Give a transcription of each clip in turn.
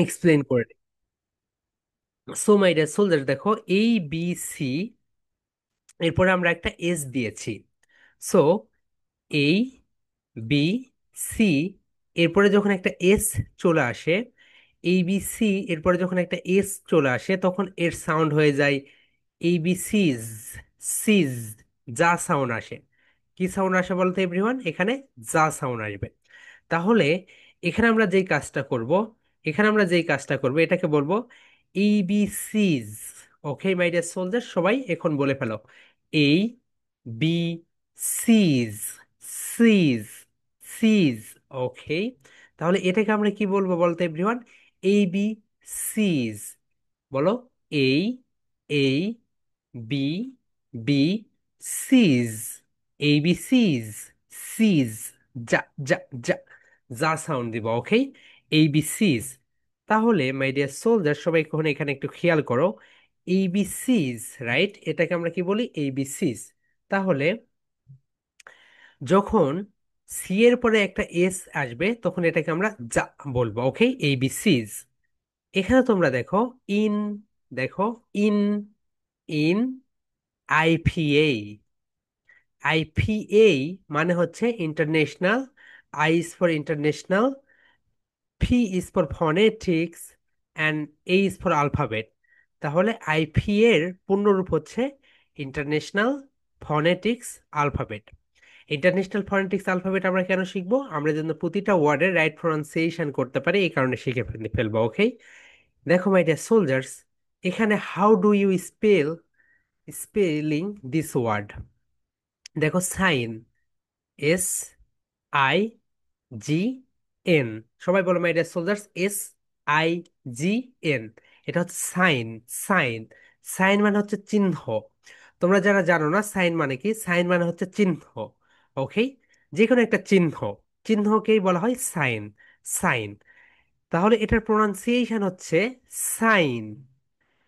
Explain করে দিই। So my dear soldier, দেখো এই বি সি, এরপরে আমরা একটা এস দিয়েছি। সো এই বি সি, এরপরে যখন একটা এস চলে আসে, এই বি সি এরপরে যখন একটা এস চলে আসে, তখন এর সাউন্ড হয়ে যায় এই বি সিজ। সিজ, যা সাউন্ড আসে। কি সাউন্ড আসে বলতো এভরিওয়ান? এখানে যা সাউন্ড আসবে। তাহলে এখানে আমরা যেই কাজটা করব, এটাকে বলবো এবিসিস। ওকে মাই ডিয়ার সোলজার, সবাই এখন বলে ফেলো এই বি সিজ। সিজ, সিজ। ওকে, তাহলে এটাকে আমরা কি বলবো বলতো এভরিওয়ান? এই বি সিজ। বলো এই, এই বি, বি সিজ। এই বি সিজ, সিজ, যা, যা, যা, যা সাউন্ড দিব। ওকে, এই বি সিজ। তাহলে মাই ডিয়ার সোলজার, সবাই কখন এখানে একটু খেয়াল করো, এই বি সিজ, রাইট? এটাকে আমরা কি বলি? এই বি সিজ। তাহলে যখন সি এর পরে একটা এস আসবে, তখন এটাকে আমরা যা বলবো। ওকে, এই বি সিজ। এখানে তোমরা দেখো ইন, দেখো ইন, ইন আইপিএ। আইপিএ মানে হচ্ছে international. I is for international, P is for phonetics, and a is for alphabet. তাহলে আইপি এর পূর্ণরূপ হচ্ছে international phonetics alphabet. International phonetics alphabet আমরা কেন শিখবো? আমরা যেন প্রতিটা ওয়ার্ডের রাইট প্রনাউন্সিয়েশন করতে পারি, এই কারণে শিখে ফেলবো। ওকে, দেখো মাই ডিয়ার সোলজার্স, এখানে how do you spell, spelling this word. দেখো sign, S I G N. সবাই বলো my dear soldiers, S I G N. এটা হচ্ছে সাইন। সাইন, সাইন মানে হচ্ছে চিহ্ন। তোমরা যারা জানো না সাইন মানে কি, সাইন মানে হচ্ছে চিহ্ন। ওকে, যে কোনো একটা চিহ্ন, চিহ্নকেই বলা হয় সাইন। সাইন, তাহলে এটার প্রোনাউন্সিয়েশন হচ্ছে সাইন।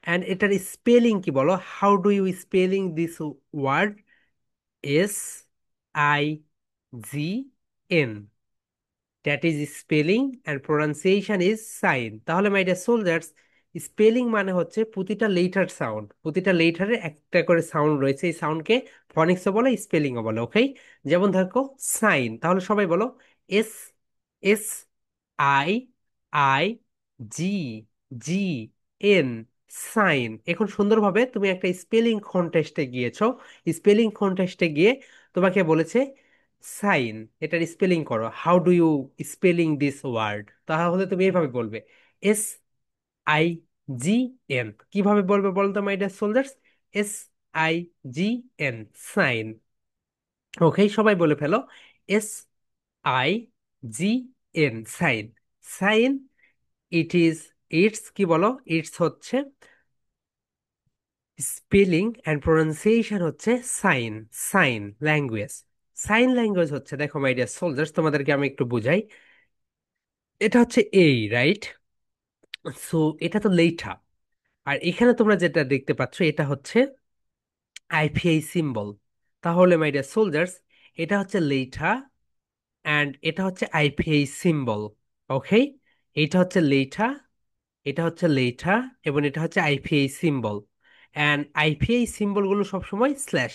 অ্যান্ড এটার স্পেলিং কি বলো? How do you spelling this word? S I G N, that is spelling and pronunciation is sign. তাহলে মাই ডিয়ার সোলজার্স, স্পেলিং মানে হচ্ছে প্রতিটা লেটার সাউন্ড, প্রতিটা লেটারে একটা করে সাউন্ড রয়েছে, এই সাউন্ডকে ফনিক্সও বলে, স্পেলিংও বলে। ওকে, যেমন দেখো সাইন, তাহলে সবাই বলো S, S I, I G, G N, sign. এখন সুন্দরভাবে তুমি একটা স্পেলিং কন্টেস্টে গিয়েছো, স্পেলিং কন্টেস্টে গিয়ে তোমাকে বলেছে সাইন, এটার স্পেলিং করো, how do you spelling this word? তাহলে তুমি এইভাবে বলবে এস আই জি এন। কিভাবে বলবে বলতো my dear soldiers? S I G N, sign. Okay, সবাই বলে ফেলো S I G N, sign. Sign, it is, it's কি বলো? ইটস হচ্ছে স্পেলিং অ্যান্ড প্রোনাউন্সিয়েশন হচ্ছে sign. Sign language, sign language হচ্ছে, দেখো মাই ডিয়ার সোলজার্স, তোমাদেরকে আমি একটু বুঝাই। এটা হচ্ছে এই, রাইট? সো এটা তো লেখা, আর এখানে তোমরা যেটা দেখতে পাচ্ছ এটা হচ্ছে আইপিআই সিম্বল। তাহলে মাই ডিয়ার সোলজার্স, এটা হচ্ছে লেঠা, অ্যান্ড এটা হচ্ছে আইপিআই সিম্বল। ওকে, এটা হচ্ছে লেঠা, এটা হচ্ছে লেঠা, এবং এটা হচ্ছে আইপিআই সিম্বল। অ্যান্ড আইপিআই সিম্বলগুলো সবসময় স্ল্যাশ,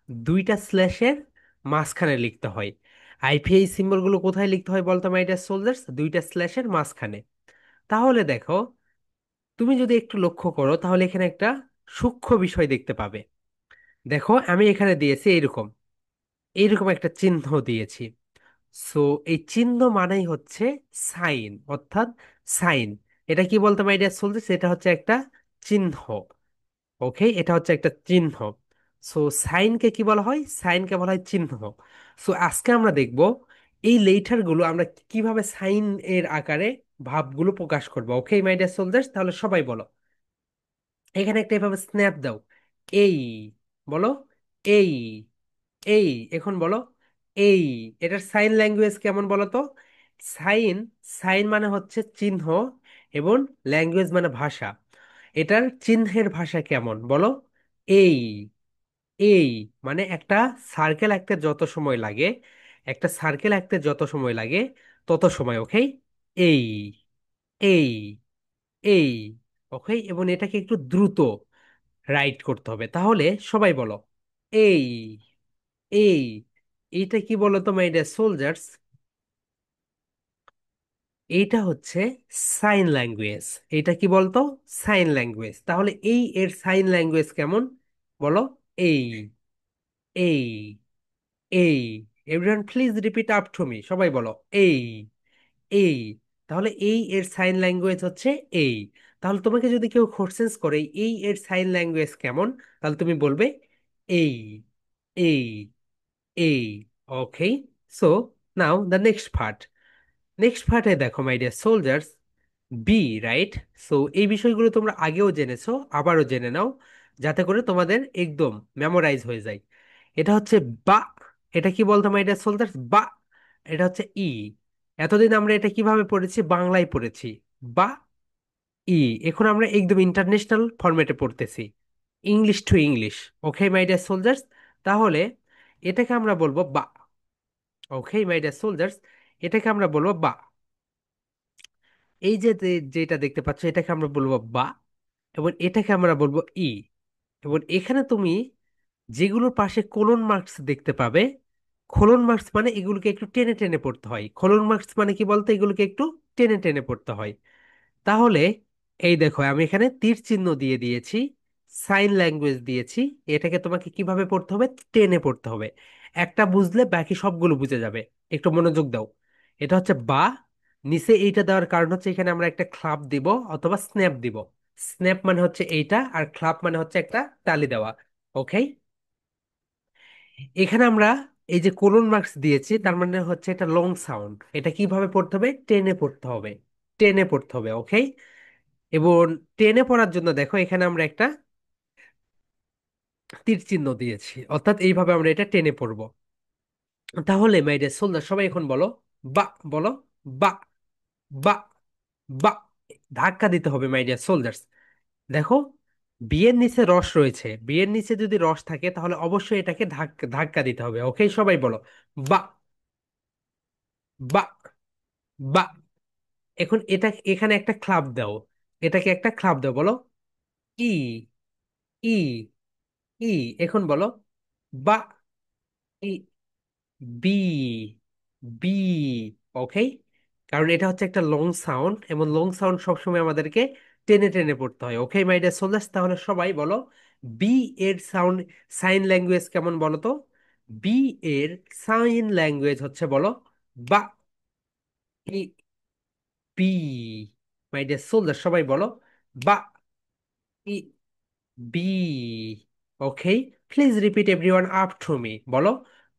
দুইটা স্ল্যাশের মাঝখানে লিখতে হয়। আইপিআই সিম্বলগুলো কোথায় লিখতে হয় বলতো মাই ডিয়ার সোলজার্স? দুইটা স্ল্যাশের মাঝখানে। তাহলে দেখো, তুমি যদি একটু লক্ষ্য করো তাহলে এখানে একটা সূক্ষ্ম বিষয় দেখতে পাবে। দেখো আমি এখানে দিয়েছি এইরকম, এইরকম একটা চিহ্ন দিয়েছি। সো এই চিহ্ন মানেই হচ্ছে সাইন, অর্থাৎ সাইন। এটা কি বলতে পারি এটা চলছে, সেটা হচ্ছে একটা চিহ্ন। ওকে, এটা হচ্ছে একটা চিহ্ন। সো সাইনকে কি বলা হয়? সাইনকে বলা হয় চিহ্ন। সো আজকে আমরা দেখব এই লেটার গুলো আমরা কিভাবে সাইন এর আকারে ভাবগুলো প্রকাশ করবো। ওকে মাই ডিয়ার সোলজার্স, তাহলে সবাই বলো, এখানে একটা এভাবে স্ন্যাপ দাও। এই, বলো এই, এই, এখন বলো এই। এটার সাইন ল্যাঙ্গুয়েজ কেমন বলো তো? সাইন, সাইন মানে হচ্ছে চিহ্ন, এবং ল্যাঙ্গুয়েজ মানে ভাষা। এটার চিহ্নের ভাষা কেমন বলো? এই, এই মানে একটা সার্কেল আঁকতে যত সময় লাগে, একটা সার্কেল আঁকতে যত সময় লাগে তত সময়। ওকে, এই, এই। এই। ওকে, এবং এটাকে একটু দ্রুত রাইট করতে হবে, তাহলে সবাই বলো এই। এই, এইটা কি বলো তো মাই ডিয়ার সোলজার্স? এইটা হচ্ছে সাইন ল্যাঙ্গুয়েজ। এটা কি বলতো? Sign language. তাহলে এই এর সাইন ল্যাঙ্গুয়েজ কেমন বলো? এই, এই, এই। Everyone please repeat up to me, সবাই বলো এই, এই। তাহলে এই এর সাইন ল্যাঙ্গুয়েজ হচ্ছে এই। তাহলে তোমাকে যদি কেউ কোশ্চেন্স করে এই এর সাইন ল্যাঙ্গুয়েজ কেমন, তাহলে তুমি বলবে এই, এই, এই। Okay, so now the next part. Next পার্টে দেখো my dear soldiers, B, right? So এই বিষয়গুলো তোমরা আগেও জেনেছো, আবারও জেনে নাও, যাতে করে তোমাদের একদম মেমোরাইজ হয়ে যায়। এটা হচ্ছে বা। এটা কি বলতো মাই ডিয়ার সোলজার্স? বা। এটা হচ্ছে ই। এতদিন আমরা এটা কিভাবে পড়েছি? বাংলায় পড়েছি, বা, ই। এখন আমরা একদম ইন্টারন্যাশনাল ফরম্যাটে পড়তেছি, English to English. Okay my dear soldiers, তাহলে এটাকে আমরা বলবো বা। ওকে মাই ডিয়ার সোলজার্স, এটাকে আমরা বলবো বা। এই যে যেটা দেখতে পাচ্ছ, এটাকে আমরা বলবো বা, এবং এটাকে আমরা বলবো ই। এবং এখানে তুমি যেগুলোর পাশে কোলন মার্কস দেখতে পাবে, কোলন মার্কস মানে এগুলোকে একটু টেনে টেনে পড়তে হয়। কোলন মার্কস মানে কি বলতো? এগুলোকে একটু টেনে টেনে পড়তে হয়। তাহলে এই দেখো, আমি এখানে তীর চিহ্ন দিয়ে দিয়েছি, সাইন ল্যাঙ্গুয়েজ দিয়েছি। এটাকে তোমাকে কিভাবে পড়তে হবে? টেনে পড়তে হবে। একটা বুঝলে বাকি সবগুলো বুঝে যাবে। একটু মনোযোগ দাও। এটা হচ্ছে বা। নিচে এইটা দেওয়ার কারণ হচ্ছে এখানে আমরা একটা ক্লাব দিব অথবা স্ন্যাপ দিব। স্ন্যাপ মানে হচ্ছে এইটা, আর ক্লাব মানে হচ্ছে একটা তালি দেওয়া। ওকে, এখানে আমরা এই যে কোলন মার্কস দিয়েছি, তার মানে হচ্ছে এটা লং সাউন্ড। এটা কিভাবে পড়তে হবে? টেনে পড়তে হবে, টেনে পড়তে হবে। ওকে, এবং টেনে পড়ার জন্য দেখো এখানে আমরা একটা তীর চিহ্ন দিয়েছি, অর্থাৎ এইভাবে আমরা এটা টেনে পড়বো। তাহলে মাই ডিয়ার সোলজার, সবাই এখন বলো বা। বলো বা, বা, বা। ধাক্কা দিতে হবে মাই ডিয়ার সোলজার্স। দেখো, বিয়ের নিচে রস রয়েছে, বিয়ের নিচে যদি রস থাকে তাহলে অবশ্যই এটাকে ধাক্কা ধাক্কা দিতে হবে। ওকে, সবাই বলো বা, বা, বা। এখন এটা, এখানে একটা ক্লাব দাও, এটাকে একটা ক্লাব দাও, বলো ই, ই, ই। এখন বলো বা, ই, বি, বি। ওকে, কারণ এটা হচ্ছে একটা লং সাউন্ড, এবং লং সাউন্ড সবসময় আমাদেরকে টেনে টেনে পড়তে হয়। ওকে মাই ডিয়ার সোলজার্স, তাহলে সবাই বলো বি এর সাউন্ড, সাইন ল্যাঙ্গুয়েজ কেমন বলো তো? বি এর সাইন ল্যাঙ্গুয়েজ হচ্ছে, বলো বা, ই, বি। মাই ডিয়ার সোলজার, সবাই বলো বা, ই, B. Okay, please repeat everyone up to me, বলো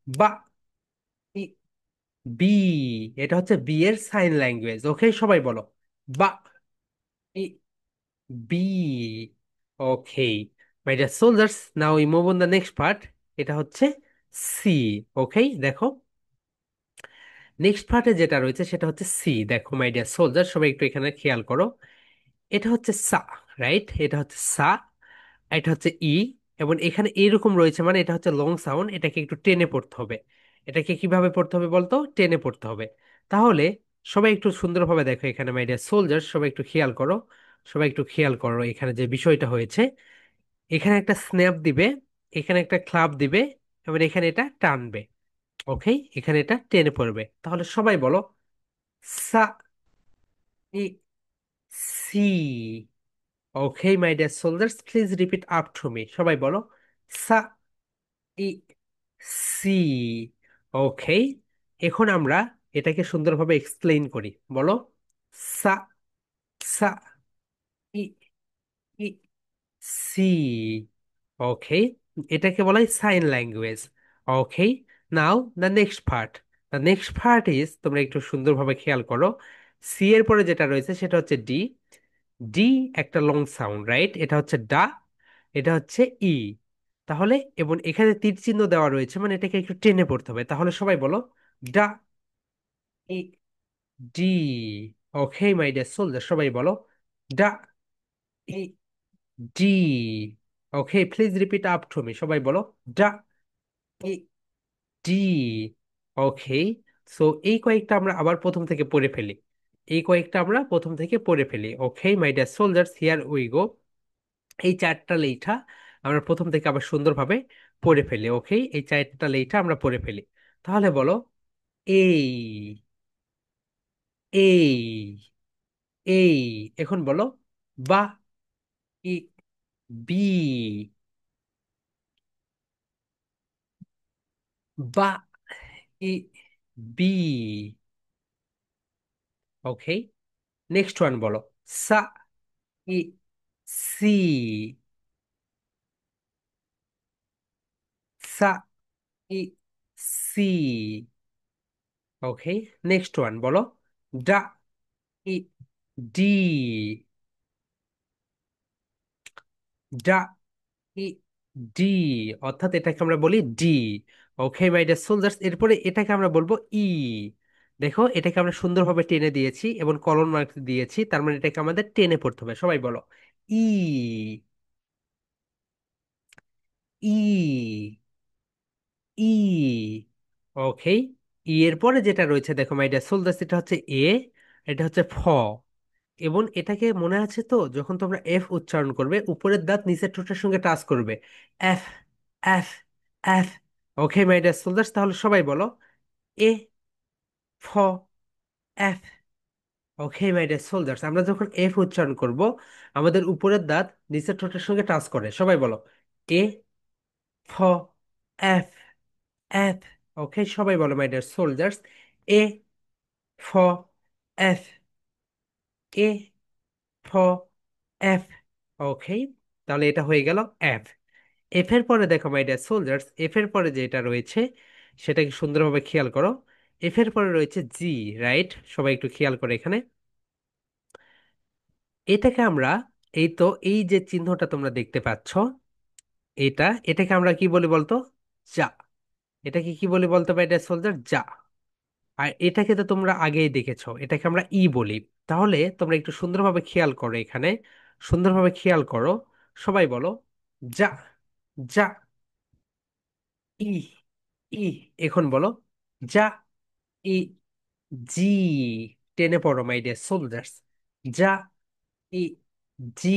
বা, ই, বি। এটা হচ্ছে বি এর সাইন ল্যাঙ্গুয়েজ। ওকে, সবাই বলো বা, ই, B. Okay my dear soldiers, now we move on the next part. এটা হচ্ছে সি। ওকে, দেখো নেক্সট পার্টে যেটা রয়েছে সেটা হচ্ছে সি। দেখো মাই ডিয়ার সোলজার, সবাই একটু এখানে খেয়াল করো। এটা হচ্ছে সা, রাইট? এটা হচ্ছে সা, এটা হচ্ছে ই, এবং এখানে এইরকম রয়েছে, মানে এটা হচ্ছে লং সাউন্ড, এটাকে একটু টেনে পড়তে হবে। এটাকে কিভাবে পড়তে হবে বলতো? টেনে পড়তে হবে। তাহলে সবাই একটু সুন্দরভাবে দেখো এখানে মাই ডিয়ার সোলজার, সবাই একটু খেয়াল করো। সবাই একটু খেয়াল করো এখানে যে বিষয়টা হয়েছে। এখানে একটা স্ন্যাপ দিবে, এখানে একটা ক্লাব দিবে, এবং এখানে এটা টানবে। ওকে, এখানে এটা টেনে পড়বে। তাহলে সবাই বলো সা, ই, C. Okay my dear soldiers, please repeat up to me, সবাই বলো সা, ই, সি। ওকে, এখন আমরা এটাকে সুন্দরভাবে এক্সপ্লেইন করি, বলো সা, সা, ই, ই, সি। ওকে, এটাকে বলা হয় sign language. Okay, now the next part. The next part is, তোমরা একটু সুন্দরভাবে খেয়াল করো, সি এর পরে যেটা রয়েছে সেটা হচ্ছে ডি। ডি একটা লং সাউন্ড, রাইট? এটা হচ্ছে ডা, এটা হচ্ছে ই। তাহলে এবং এখানে তীর চিহ্ন দেওয়া রয়েছে, মানে এটাকে একটু টেনে পড়তে হবে। তাহলে সবাই বলো ডা, ই, D. Okay my dear soldier, সবাই বলো ডা, ই, D. Okay, please repeat up to me, সবাই বলো ডা, ই, ডি। ওকে, সো এই কয়েকটা আমরা আবার প্রথম থেকে পড়ে ফেলি। এই কয়েকটা আমরা প্রথম থেকে পড়ে ফেলি। Okay my dear soldiers, here we go. এই চারটা লেখা আমরা প্রথম থেকে আবার সুন্দরভাবে পড়ে ফেলি। ওকে, এই চারটা লেখা আমরা পড়ে ফেলি। তাহলে বলো, এই, এই, এই। এখন বলো, বা, ই, বি, বা, ই, বি। ওকে, নেক্সট ওয়ান বলো, সা, ই, সি, সা, ই, সি। ওকে, নেক্সট ওয়ান বলো, ডা, ই, ডি, ডা, ই, ডি। অর্থাৎ এটাকে আমরা বলি D. Okay my dear soldiers, এরপরে এটাকে আমরা বলবো ই। দেখো, এটাকে আমরা সুন্দরভাবে টেনে দিয়েছি এবং কলন মার্ক দিয়েছি, তার মানে এটাকে আমাদের টেনে পড়তে হবে। সবাই বলো, ই, ই, ই। ওকে, ই এর পরে যেটা রয়েছে দেখো মাই ডিয়ার সোলজার্স, এটা হচ্ছে এ, এটা হচ্ছে ফ। এবং এটাকে মনে আছে তো, যখন তোমরা এফ উচ্চারণ করবে উপরের দাঁত নিচের ঠোঁটের সঙ্গে টাচ করবে। F, F, F. Okay my dear soldiers, তাহলে সবাই বলো, এ, ফ, F. Okay my dear soldiers, আমরা যখন এফ উচ্চারণ করব আমাদের উপরের দাঁত নিচের ঠোঁটের সঙ্গে টাচ করে। সবাই বলো, এ, ফ, এফ, এফ। ওকে, সবাই বলো মাই ডিয়ার সোলজার্স, এ, ফ, এফ, এ, ফ, এফ। ওকে, তাহলে এটা হয়ে গেল এফ। এফ এর পরে দেখো মাই ডিয়ার সোলজার্স, এফ এর পরে যেটা রয়েছে সেটাকে সুন্দরভাবে খেয়াল করো। এফ এর পরে রয়েছে জি, রাইট? সবাই একটু খেয়াল করে এখানে। এটাকে আমরা, এই তো, এই যে চিহ্নটা তোমরা দেখতে পাচ্ছ, এটাকে আমরা কি বলি বলতো? যা। এটাকে কি বলি বলতো মাই ডিয়ার সোলজার? যা। আর এটাকে তো তোমরা আগেই দেখেছো, এটাকে আমরা ই বলি। তাহলে তোমরা একটু সুন্দরভাবে খেয়াল করো এখানে, সুন্দরভাবে খেয়াল করো। সবাই বলো, যা, যা, ই, ই। এখন বলো, যা, ই, জি। টেনে পড়ো মাই ডিয়ার সোলজার্স, যা, ই, জি।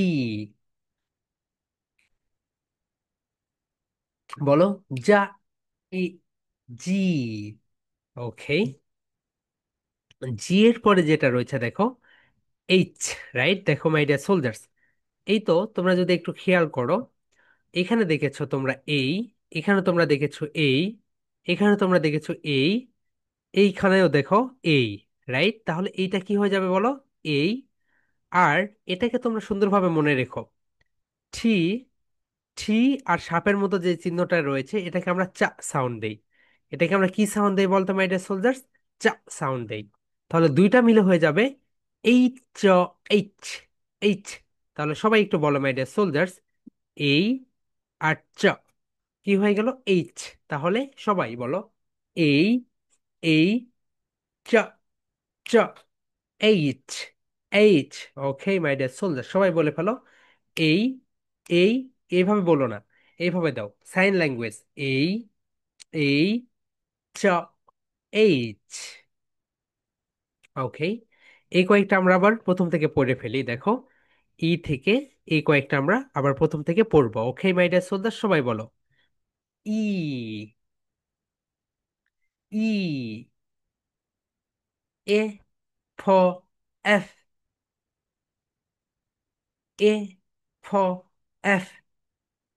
বলো, যা, ই, জি। ওকে, জি এর পরে যেটা রয়েছে দেখো, এইচ, রাইট? দেখো মাই ডিয়ার সোলজার্স, এই তো, তোমরা যদি একটু খেয়াল করো, এখানে দেখেছো তোমরা এই, এখানে তোমরা দেখেছো এই, এখানে তোমরা দেখেছো এই, এইখানেও দেখো এই, রাইট? তাহলে এইটা কি হয়ে যাবে বলো? এই। আর এটাকে তোমরা সুন্দরভাবে মনে রেখো, ঠি, ঠি আর সাপের মতো যে চিহ্নটা রয়েছে এটাকে আমরা চা সাউন্ড দেই। এটাকে আমরা কি সাউন্ড দেই বলতো মাই ডিয়ার সোলজার্স? চা সাউন্ড দেই। তাহলে দুইটা মিলে হয়ে যাবে এইচ, এইচ, এইচ। তাহলে সবাই একটু বলো মাই ডিয়ার সোলজার্স, এই আর চ কি হয়ে গেল? এইচ। তাহলে সবাই বলো, এই, এই, চ, চ, H, H. Okay my dear soldier, সবাই বলে ফেলো, এই, এই। এইভাবে বলো না, এইভাবে দাও, সাইন ল্যাঙ্গুয়েজ, এই, এই, চ, এইচ। ওকে, এই কয়েকটা আমরা আবার প্রথম থেকে পড়ে ফেলি। দেখো, ই থেকে এই কয়েকটা আমরা আবার প্রথম থেকে পড়বো। ওকে মাই ডিয়ার সোলজার, সবাই বলো, ই, ই, এ, ফ, এফ, এ, ফ, এফ।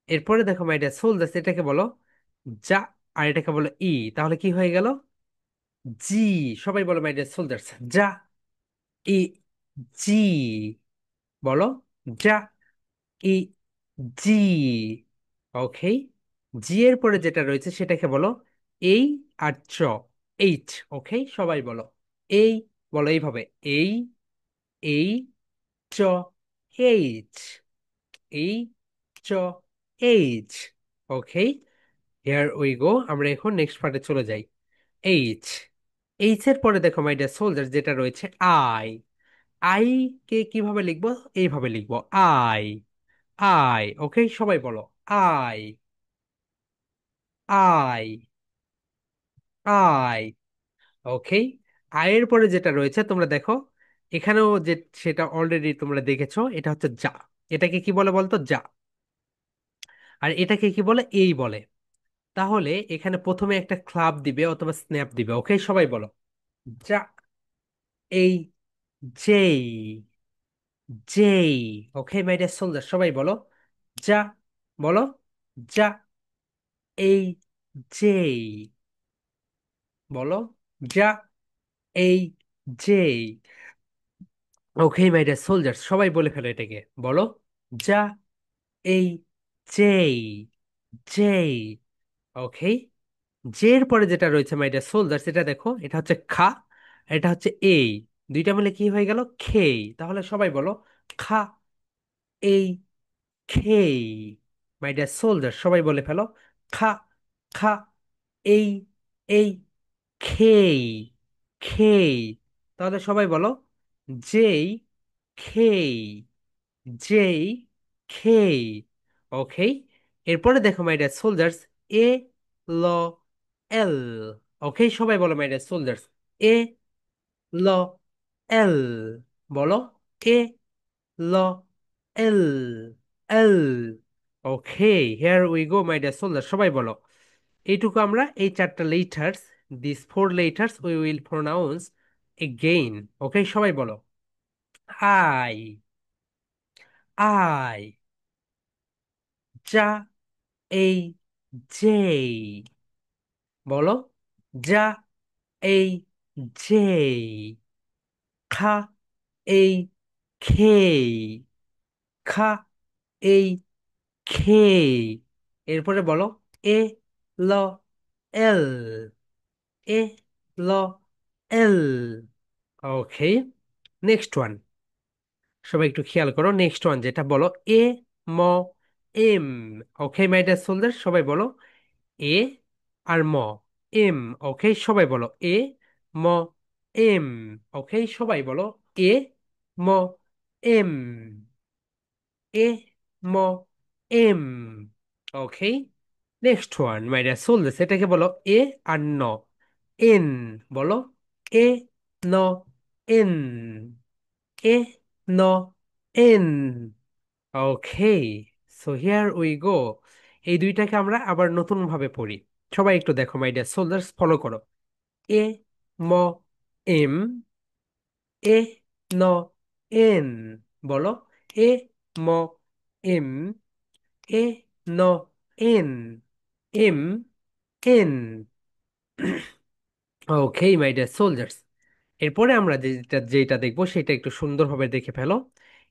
এরপরে দেখো মাই ডিয়ার সোলজার্স, এটাকে বলো যা, আর এটাকে বলো ই। তাহলে কি হয়ে গেল? জি। সবাই বলো মাই ডিয়ার সোলজার্স, যা, ই, জি। বলো, যা, ই, জি। ওকে, জি এর পরে যেটা রয়েছে সেটাকে বলো এই আর চ, এইচ। ওকে, সবাই বলো, এই, বলো এইভাবে, এই, এই, চ, এইচ, এই, চ, এইচ। ওকে, হিয়ার উই গো। আমরা এখন নেক্সট পার্টে চলে যাই। এইচ, এইচ এর পরে দেখো মাই ডিয়ার সোলজার যেটা রয়েছে আই। আই কে কিভাবে লিখবো? এইভাবে লিখবো, আই, আই। ওকে, সবাই বলো, আই, আই, আই। ওকে, আয়ের পরে যেটা রয়েছে তোমরা দেখো, এখানেও যে সেটা অলরেডি তোমরা দেখেছো, এটা হচ্ছে যা। এটাকে কি বলে বলতো? যা। আর এটাকে কি বলে? এই বলে। তাহলে এখানে প্রথমে একটা ক্লাব দিবে অথবা স্ন্যাপ দিবে। ওকে, সবাই বলো। যা, এই, যেই, যেই। ওকে মাই ডিয়ার সোলজার, সবাই বলো। যা, বলো। যা, এই, যেই, বলো। যা, এই, যেই। ওকে মাই ডিয়ার সোলজার, সবাই বলে ফেলো এটাকে, বলো। যা, এই, যেই, যেই। ওকে। জের পরে যেটা রয়েছে মাই ডিয়ার সোলজার, সেটা দেখো, এটা হচ্ছে খা, এটা হচ্ছে এই। দুইটা মিলে কি হয়ে গেল? খেই। তাহলে সবাই বলো। খা, এই, খেই। মাই ডিয়ার সোলজার, সবাই বলে ফেলো। খা, খা, এই, এই, খেই, খেই। তাহলে সবাই বলো। যেই, খেই, যেই, খেই। ওকে। এরপরে দেখো মাই ডিয়ার সোলজার্স, এ, ল, এল। ওকে, সবাই বলো মাই ডিয়ার সোলজার্স। এ, ল, এল, বলো। এ, ল, L, L. Okay, here we go my dear soldier, সবাই বলো। এইটুকু আমরা এই চারটা letters, this four letters we will pronounce again. Okay, সবাই বলো। I, I. যা, এই, যেই, বলো। যা, এই, যেই। খা, এই, খেই, খা, এই, খেই। এরপরে বলো। এ, ল, এল, এ, ল, এল। ওকে, নেক্সট ওয়ান। সবাই একটু খেয়াল করো, নেক্সট ওয়ান যেটা, বলো। এ, ম, M. Okay my dear soldier, সবাই বলো। এ আর ম, এম। ওকে, সবাই বলো। এ, ম, এম। ওকে, সবাই বলো। এ, ম, এম, এ, ম, M. Okay, next one my dear soldiers, এটাকে বলো। এ আর ন, এন। বলো। এ, ন, এন, এ, ন, N. Okay, so here we go. এই দুইটাকে আমরা আবার নতুন ভাবে পড়ি। সবাই একটু দেখো মাই ডিয়ার সোলজার্স, ফলো করো। এ, ম, এম, এ, ন, এন। বলো। এ, ম, এম, এ, ন, N, M, N. Okay my dear soldiers, এরপরে আমরা যেটা যেটা দেখবো সেটা একটু সুন্দরভাবে দেখে ফেলো।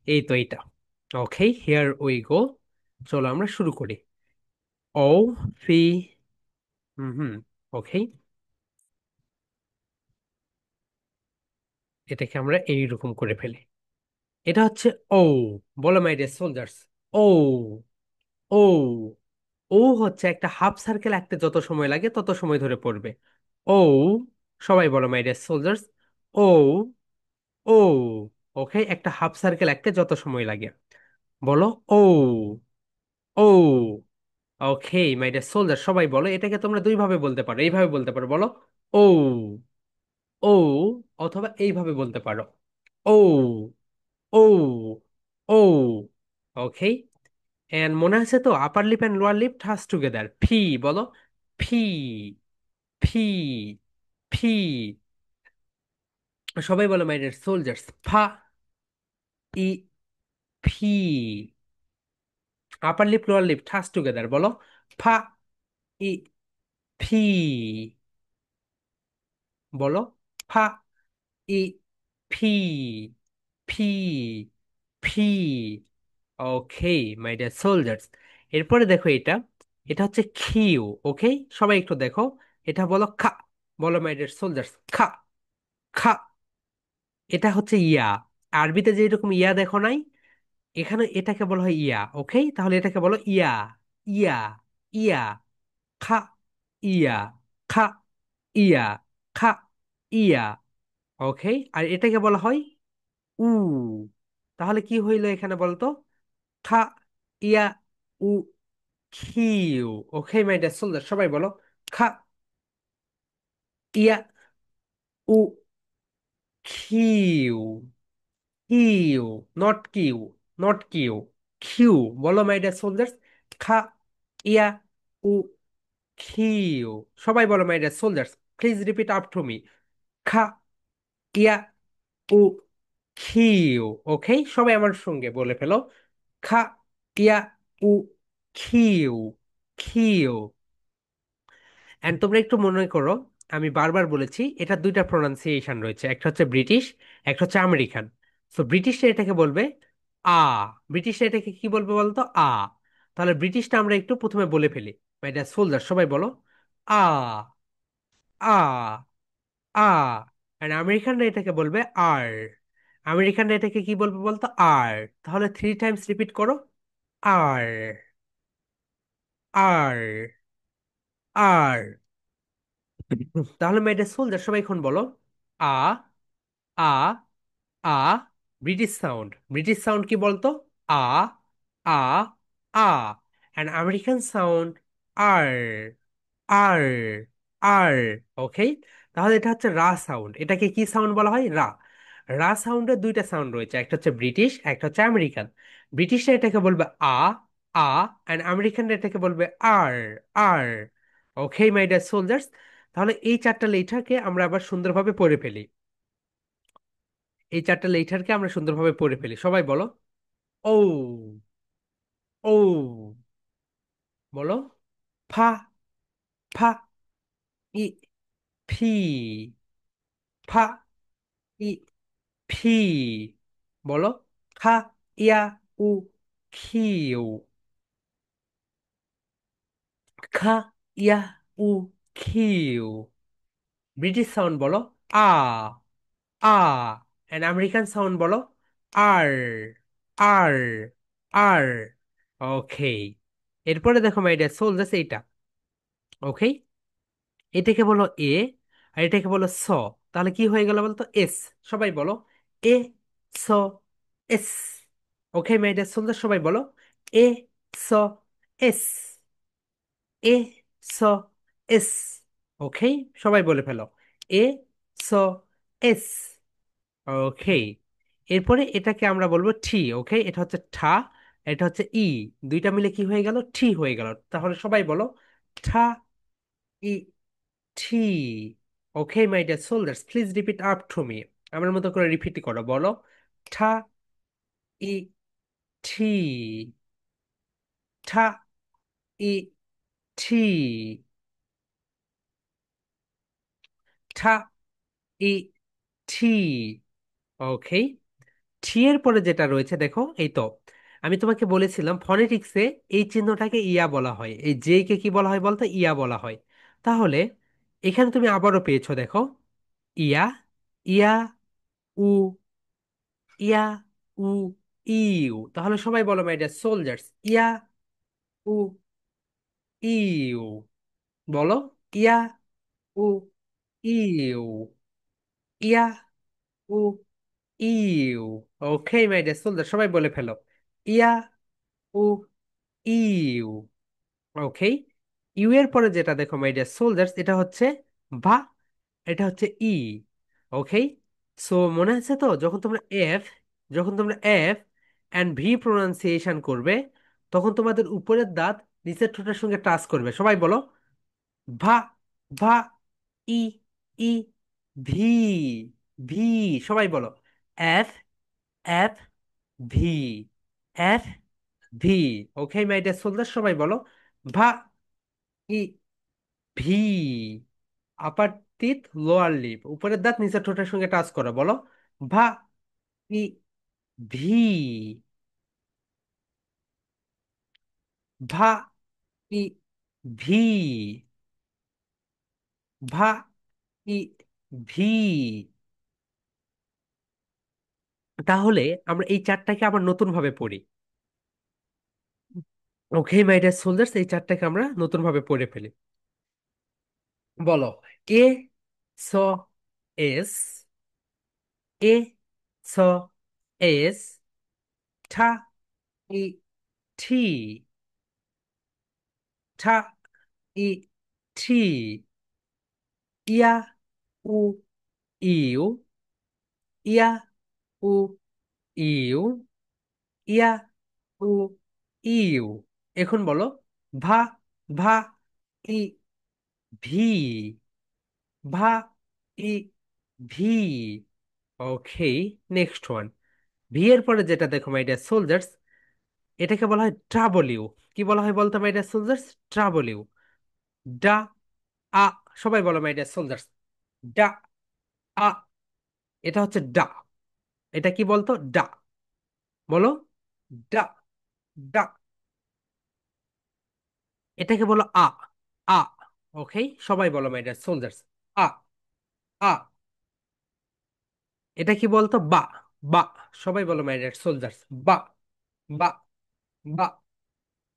এই তো এটা। ওকে, হিয়ার উই গো। চলো আমরা শুরু করি। ও, ফি, হুম হুম, ওকে। এটাকে আমরা এইরকম করে ফেলি। এটা হচ্ছে ও। বলো মাই ডিয়ার সোলজার্স। ও, ও। ও হচ্ছে একটা হাফ সার্কেল আঁকতে যত সময় লাগে তত সময় ধরে পড়বে। ও, সবাই বলো মাই ডিয়ার সোলজার্স। ও, ও। ওকে, একটা হাফ সার্কেল আঁকতে যত সময় লাগে, বলো। ও, ও। ওকে মাই ডিয়ার সোলজার, সবাই বলো। এটাকে তোমরা দুই ভাবে বলতে পারো, এইভাবে বলতে পারো, বলো। ও, ও, অথবা এইভাবে বলতে পারো। ও, ও, ও। ওকে, এন্ড মনে আছে তো, upper lip and lower lip touch together. ফি, বলো। ফি, ফি, ফি। সবাই বলো মাই ডিয়ার সোলজার্স। ফা, ই, ফি। Upper lip lower lip touch together, বলো। ফা, ই, ফি, বলো। ফা, ই, ফি, ফি, ফি। ওকে মাই ডিয়ার সোলজার্স, এরপরে দেখো এটা। এটা হচ্ছে খিউ। ওকে, সবাই একটু দেখো। এটা বলো খা। বলো মাই ডিয়ার সোলজার্স। খা, খা। এটা হচ্ছে ইয়া। আরবিতে যেরকম ইয়া দেখো নাই, এখানে এটাকে বলা হয় ইয়া। ওকে, তাহলে এটাকে বলো ইয়া, ইয়া, ইয়া। খা, ইয়া, খা, ইয়া, খা, ইয়া। ওকে, আর এটাকে বলা হয় উ। তাহলে কি হইলো এখানে বলতো? খা, ইয়া, উ, খিউ। ওকে মাই ডিয়ার সোলজার, সবাই বলো। খা, ইয়া, উ, খিউ। Q, not Q, not Q, Q. বলো মাই ডিয়ার সোলজার্স। খা ইয়া উ কিউ। সবাই বলো my dear soldiers, please repeat up to me. খা ইয়া উ কিউ। ওকে, সবাই আমার সঙ্গে বলে ফেলো। খা ইয়া উ কিউ, কিউ। এন্ড তোমরা একটু মনে করো, আমি বারবার বলেছি এটা দুইটা প্রোনাউন্সিয়েশন রয়েছে, একটা হচ্ছে ব্রিটিশ, একটা হচ্ছে আমেরিকান। তো ব্রিটিশরা এটাকে বলবে আ। ব্রিটিশরা এটাকে কি বলবে বলতো? আ। তাহলে ব্রিটিশটা আমরা একটু প্রথমে বলে ফেলি। মাই ডিয়ার সোলজার, সবাই বলো আ, আ, আ। এন্ড আমেরিকানরা এটাকে বলবে আর। আমেরিকানরা এটাকে কি বলবে বলতো? আর। তাহলে 3 টাইমস রিপিট করো। আর, আর, আর। তাহলে মাই ডিয়ার সোলজার, সবাই এখন বলো আ, আ, আ। ব্রিটিশ সাউন্ড, ব্রিটিশ সাউন্ড কি বলতো? আ, আ, আ। অ্যান্ড আমেরিকান সাউন্ড আর, আর, আর। ওকে, তাহলে এটা হচ্ছে রা সাউন্ড। এটাকে কি সাউন্ড বলা হয়? রা। রা সাউন্ডের দুইটা সাউন্ড রয়েছে, একটা হচ্ছে ব্রিটিশ, একটা হচ্ছে আমেরিকান। ব্রিটিশরা এটাকে বলবে আ, আ। অ্যান্ড আমেরিকানরা এটাকে বলবে আর, আর। ওকে মাই ডিয়ার সোলজার্স, তাহলে এই চারটা লেটারকে আমরা আবার সুন্দরভাবে পড়ে ফেলি। এই চারটা লেটারকে আমরা সুন্দরভাবে পড়ে ফেলি। সবাই বলো ও, ও। বলো ফা, ফা ই ফি, ফা ই ফি। বলো খা ইয়া উ খিউ, খা ইয়া উ খিউ। ব্রিটিশ সাউন্ড বলো আ, আ। এন্ড আমেরিকান সাউন্ড বলো আর, আর, আর। ওকে, এরপরে দেখো মাই ডিয়ার সোলজার্স এইটা। ওকে, এটাকে বলো এ, আর এটাকে বলো স। তাহলে কি হয়ে গেল বলতো? এস। সবাই বলো এ, স, S. Okay my dear soldier, সবাই বলো এ, স, এস, এ, স, এস। ওকে, সবাই বলে ফেলো এ, স, এস। ওকে, এরপরে এটাকে আমরা বলবো টি। ওকে, এটা হচ্ছে ঠা, এটা হচ্ছে ই। দুইটা মিলে কি হয়ে গেল? টি হয়ে গেল। তাহলে সবাই বলো ঠা ই টি। Okay my dear soldiers, please repeat up to me. আমার মতো করে রিপিট করো, বলো ঠা ই টি, ঠা ই টি, ঠা ই টি। ওকে, টি এর পরে যেটা রয়েছে দেখো, এই তো আমি তোমাকে বলেছিলাম ফনেটিক্সে এই চিহ্নটাকে ইয়া বলা হয়, এই জে কে কি বলা হয় বলতো? ইয়া বলা হয়। তাহলে এখানে তুমি আবারও পেয়েছো দেখো ইয়া, ইয়া, উ, ইয়া, উ, ইউ। তাহলে সবাই বলো মাই ডিয়ার সোলজার্স ইয়া, উ, ইউ। বলো ইয়া, উ, ইউ, ইয়া, উ, U. Okay my dear soldier, সবাই বলে ফেলো ইয়া, উ, ইউ। ওকে, ইউ এর পরে যেটা দেখো মাই ডিয়ার সোলজার্স, এটা হচ্ছে ভা, এটা হচ্ছে ই। ওকে, সো মনে আছে তো, যখন তোমরা এফ অ্যান্ড ভি প্রোনাউন্সিয়েশন করবে, তখন তোমাদের উপরের দাঁত নিচের ঠোঁটের সঙ্গে টাচ করবে। সবাই বলো ভা, ভা ই, ই, ভি, ভি। সবাই বলো F, F, V, F, V. Okay my dear soldier, সবাই বলো ভা ই ভি। আপার টিথ, লোয়ার লিপ, উপরের দাঁত নিচের ঠোঁটের সঙ্গে টাচ করো, বলো ভা ই ভি, ভা ই ভি, ভা ই ভি। তাহলে আমরা এই চারটাকে আবার নতুন ভাবে পড়ি। ওকে মাই ডিয়ার সোলজার্স, এই চারটাকে আমরা নতুন ভাবে পড়ে ফেলি। বলো এ, স, এস, এ, স, এস, ঠা ই ঠি, ঠা ই ঠি, ইয়া, উ, ইউ, ইয়া, উ, ইউ, ইয়া, উ, ইউ। এখন বলো ভা, ভা, ই, ভি, ভা, ই, V. Okay, next one. V এর পরে যেটা দেখো মাই ডিয়ার সোলজার্স, এটাকে বলা হয় ট্রাবল ইউ। কি বলা হয় বলতো my dear soldiers? Double U. ডা, আ। সবাই বলো মাই ডিয়ার সোলজার্স, ডা, আ। এটা হচ্ছে ডা। এটা কি বলতো? ডা। বলো ডা, ডা। এটাকে বলো আ, আ। ওকে, সবাই বলো মাই ডিয়ার সোলজার্স, আ, আ। এটা কি বলতো? বা, বা। সবাই বলো মাই ডিয়ার সোলজার্স, বা, বা, বা।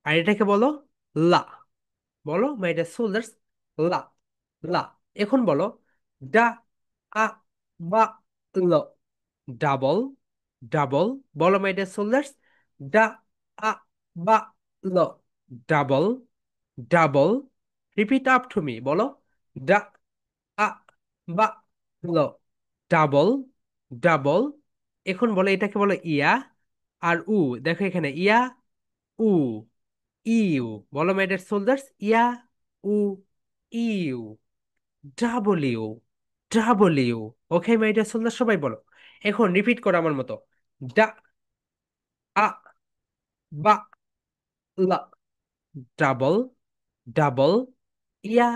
আর এটাকে বলো লা। বলো মাই ডিয়ার সোলজার্স, লা, লা। এখন বলো ডা, আ, বা, ল। Double, double. বলো মাই ডিয়ার সোলজার্স, ডা, আ, বা, ল। Double, double. Repeat up to me, বলো ডা, আ, বা, ল। Double, double. এখন বলো এটাকে বলো ইয়া আর উ। দেখো এখানে ইয়া, উ, ইউ। বলো মাই ডিয়ার সোলজার্স, ইয়া, উ, U. W, W. Okay my dear soldier, সবাই বলো। এখন রিপিট করো আমার মতো, ডা, আ, বা, লা। Double, double. ইয়া,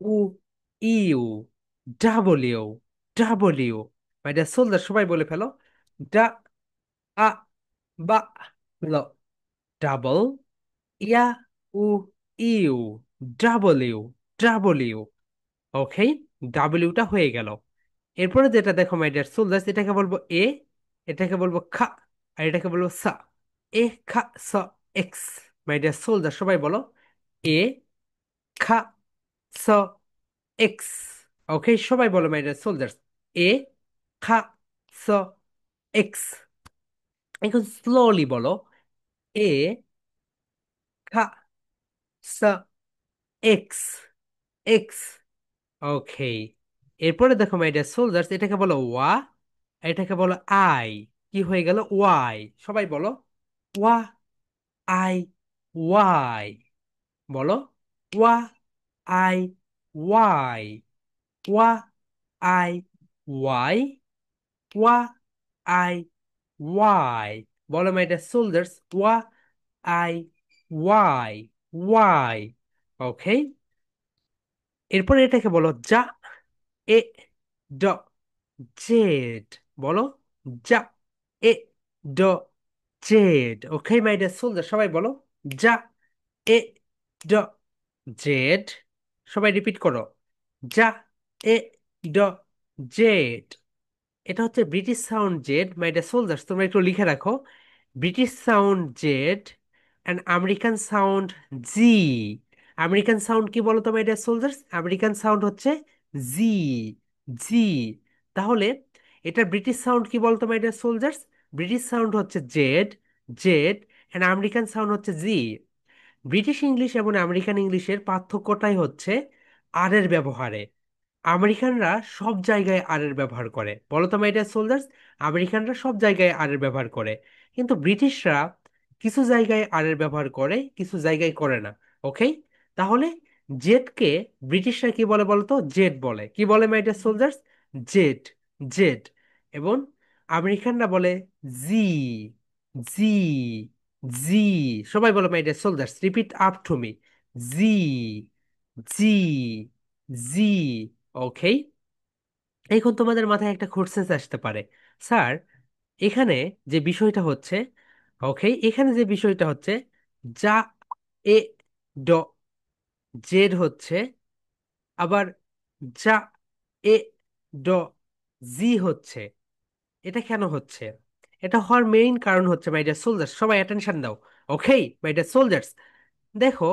উ, U. W, W. My dear soldier, সবাই বলে ফেলো, ডা, আ, বা, ল। ডাবল, ইয়া, উ, ইউ। W, W. ওকে, ডাব্লিউটা হয়ে গেল। এরপরে যেটা দেখো মাই ডিয়ার সোলজার্স, এটাকে বলবো এ, এটাকে বলবো খা, আর এটাকে বলবো সা। এ, খা, স, এক্স। মাই ডিয়ার সোলজার, সবাই বলো এ, খা, স, এক্স। ওকে, সবাই বলো মাই ডিয়ার সোলজার্স, এ, খা, স, এক্স। এখন স্লোলি বলো, এ, খা, স, এক্স, এক্স। ওকে, এরপরে দেখো মাই ডিয়ার সোলজার্স, এটাকে বলো ওয়া, এটাকে বলো আই। কি হয়ে গেল? ওয়াই। সবাই বলো ওয়া, আই, ওয়াই। বলো ওয়া, আই, ওয়াই। ওয়া, আই, ওয়াই। ওয়া, আই, ওয়াই। বলো মাই ডিয়ার সোলজার্স, ওয়া, আই, ওয়াই, ওয়াই। ওকে, এরপরে এটাকে বলো যা, এ, ড, জেড। বলো যা, এ, ড, Z. Okay my dear soldier, সবাই বলো যা, এ, ড, জেড। সবাই রিপিট করো, যা, এ, ড, জেড। এটা হচ্ছে British sound Z my dear soldiers, তোমরা একটু লিখে রাখো। British sound Z and American sound Z. American sound কি বলো তো my dear soldiers? American sound হচ্ছে জি, জি। তাহলে এটা ব্রিটিশ সাউন্ড কি বলতো my dear soldiers? British sound হচ্ছে Z, Z. And American sound হচ্ছে জি। ব্রিটিশ ইংলিশ এবং আমেরিকান ইংলিশের পার্থক্যটাই হচ্ছে আর এর ব্যবহারে। আমেরিকানরা সব জায়গায় আর এর ব্যবহার করে, বলো তো মাই ডিয়ার সোলজার্স। আমেরিকানরা সব জায়গায় আর এর ব্যবহার করে, কিন্তু ব্রিটিশরা কিছু জায়গায় আর এর ব্যবহার করে, কিছু জায়গায় করে না। ওকে, তাহলে জেটকে ব্রিটিশরা কি বলে বলো তো? জেট বলে। কি বলে my dear soldiers? Z, Z. এবং আমেরিকানরা বলে জি, জি, জি। সবাই বলো my dear soldiers, repeat up to me, Z, Z, Z. Okay, এখন তোমাদের মাথায় একটা কোশ্চেন আসতে পারে, স্যার এখানে যে বিষয়টা হচ্ছে, ওকে এখানে যে বিষয়টা হচ্ছে, যা, এ, ড, জেড হচ্ছে, আবার যা, এ, ড, জি হচ্ছে, এটা কেন হচ্ছে? এটা হওয়ার মেইন কারণ হচ্ছে মাই ডিয়ার সোলজার্স, সবাই অ্যাটেনশন দাও। ওকে মাই ডিয়ার সোলজার্স, দেখো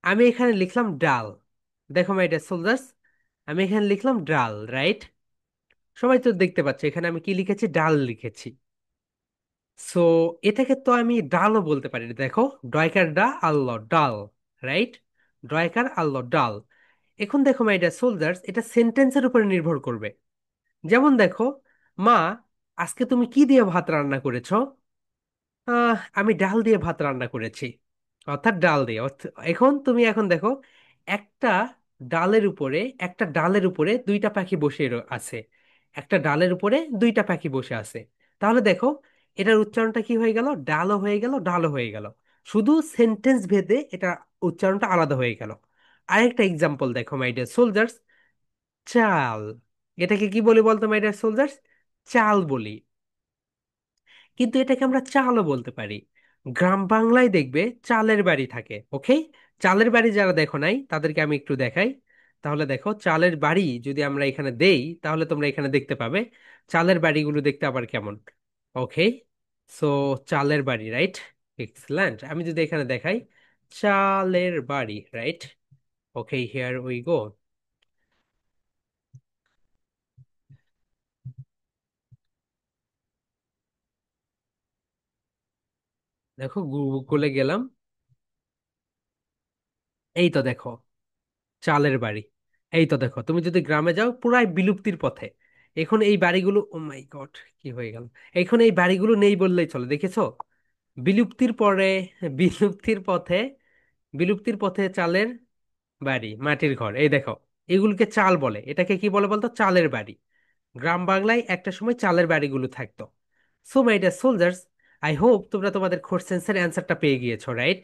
আমি এখানে লিখলাম ডাল। দেখো মাই ডিয়ার সোলজার্স, আমি এখানে লিখলাম ডাল, রাইট? সবাই তো দেখতে পাচ্ছে এখানে আমি কি লিখেছি, ডাল লিখেছি। সো এটাকে তো আমি ডালও বলতে পারি, দেখো ডয়কার ডা আল্লাহ ডাল, রাইট? ডয়কার আল্লাহ ডাল। এখন দেখো মাই ডিয়ার সোলজার্স, এটা সেন্টেন্সের উপরে নির্ভর করবে। যেমন দেখো, মা আজকে তুমি কি দিয়ে ভাত রান্না করেছো? আমি ডাল দিয়ে ভাত রান্না করেছি। অর্থাৎ ডাল দিয়ে এখন দেখো, একটা একটা ডালের উপরে দুইটা পাখি বসে আছে। একটা ডালের উপরে দুইটা পাখি বসে আছে। তাহলে দেখো, এটার উচ্চারণটা কি হয়ে গেল? ডালও হয়ে গেল, ডালও হয়ে গেল। শুধু সেন্টেন্স ভেদে এটা উচ্চারণটা আলাদা হয়ে গেল। আরেকটা এক্সাম্পল দেখো মাই ডিয়ার সোলজার্স। চাল। এটাকে কি বলি বলতো মাই ডিয়ার সোলজার্স? চাল বলি। কিন্তু এটাকে আমরা চালও বলতে পারি। গ্রাম বাংলায় দেখবে চালের বাড়ি থাকে। ওকে, চালের বাড়ি যারা দেখো নাই তাদেরকে আমি একটু দেখাই। তাহলে দেখো, চালের বাড়ি যদি আমরা এখানে দেই তাহলে তোমরা এখানে দেখতে পাবে চালের বাড়িগুলো দেখতে আবার কেমন। ওকে, সো চালের বাড়ি, রাইট? এক্সেলেন্ট। আমি যদি এখানে দেখাই চালের বাড়ি, রাইট? ওকে, হিয়ার উই গো। দেখো, গুগলে গেলাম। এই তো দেখো, চালের বাড়ি। এই তো দেখো, তুমি যদি গ্রামে যাও পুরাই বিলুপ্তির পথে। এখন এই বাড়িগুলো, ও মাই গড, কি হয়ে গেল! এখন এই বাড়িগুলো নেই বললেই চলে, দেখেছো? বিলুপ্তির পরে, বিলুপ্তির পথে, বিলুপ্তির পথে চালের বাড়ি, মাটির ঘর, এই দেখো। এগুলোকে চাল বলে। এটাকে কি বলে বলতো? চালের বাড়ি। গ্রাম বাংলায় একটা সময় চালের বাড়িগুলো থাকতো। So my dear soldiers, I hope তোমরা তোমাদের কোশ্চেন্সের অ্যান্সারটা পেয়ে গিয়েছো, রাইট?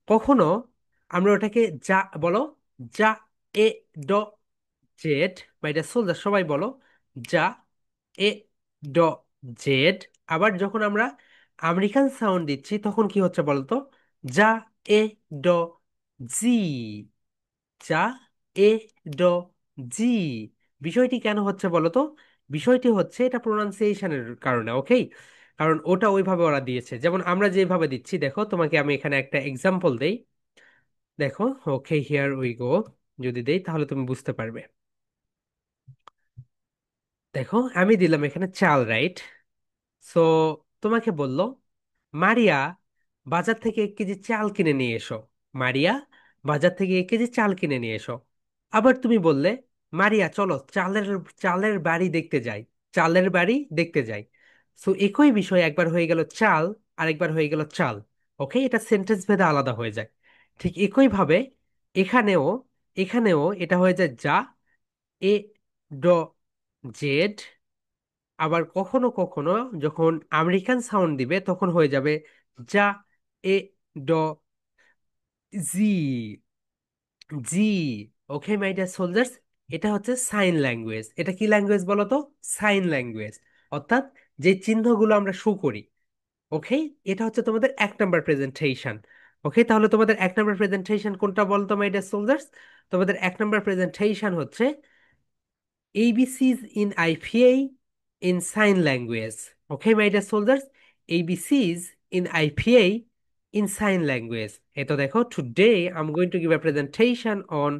কখনো আমরা ওটাকে যা বলো, যা, এ, ড, জেড। মাই ডিয়ার সোলজার, সবাই বলো যা, এ, ড, জেড। আবার যখন আমরা আমেরিকান সাউন্ড দিচ্ছি তখন কি হচ্ছে বলতো? যা, এ, ড, জি। যা, এ, ড, জি। বিষয়টি কেন হচ্ছে বলো তো? বিষয়টি হচ্ছে এটা প্রোনাউন্সিয়েশনের কারণে। ওকে, কারণ ওটা ওইভাবে ওরা দিয়েছে, যেমন আমরা যেভাবে দিচ্ছি। দেখো, তোমাকে আমি এখানে একটা এক্সাম্পল দেই। দেখো, ওকে, হিয়ার উই গো। যদি দেই তাহলে তুমি বুঝতে পারবে। দেখো, আমি দিলাম এখানে চাল, রাইট? সো তোমাকে বলল, মারিয়া, বাজার থেকে 1 কেজি চাল কিনে নিয়ে এসো। মারিয়া, বাজার থেকে 1 কেজি চাল কিনে নিয়ে এসো। আবার তুমি বললে, মারিয়া চলো চালের চালের বাড়ি দেখতে যাই। চালের বাড়ি দেখতে যাই। সো একই বিষয়, একবার হয়ে গেল চাল, আরেকবার হয়ে গেল চাল। ওকে, এটা সেন্টেন্স ভেদে আলাদা হয়ে যায়। ঠিক একই ভাবে এখানেও, এখানেও এটা হয়ে যায় যা, এ, ড, জেড। আবার কখনো কখনো যখন আমেরিকান সাউন্ড দিবে তখন হয়ে যাবে যা, এ, ড, জি, Z. Okay my dear soldiers, এটা হচ্ছে সাইন ল্যাঙ্গুয়েজ। এটা কি ল্যাঙ্গুয়েজ বলো তো? Sign language. অর্থাৎ যে চিহ্নগুলো আমরা শো করি। ওকে, এটা হচ্ছে তোমাদের 1 নম্বর প্রেজেন্টেশন। ওকে, তাহলে তোমাদের 1 নম্বর প্রেজেন্টেশন কোনটা বলতো মাই ডিয়ার সোলজার্স? তোমাদের 1 নম্বর প্রেজেন্টেশন হচ্ছে ABCs in IPA in sign language. Okay, my dear soldiers, ABCs in IPA in sign language. এই তো দেখো, today I'm going to give a presentation on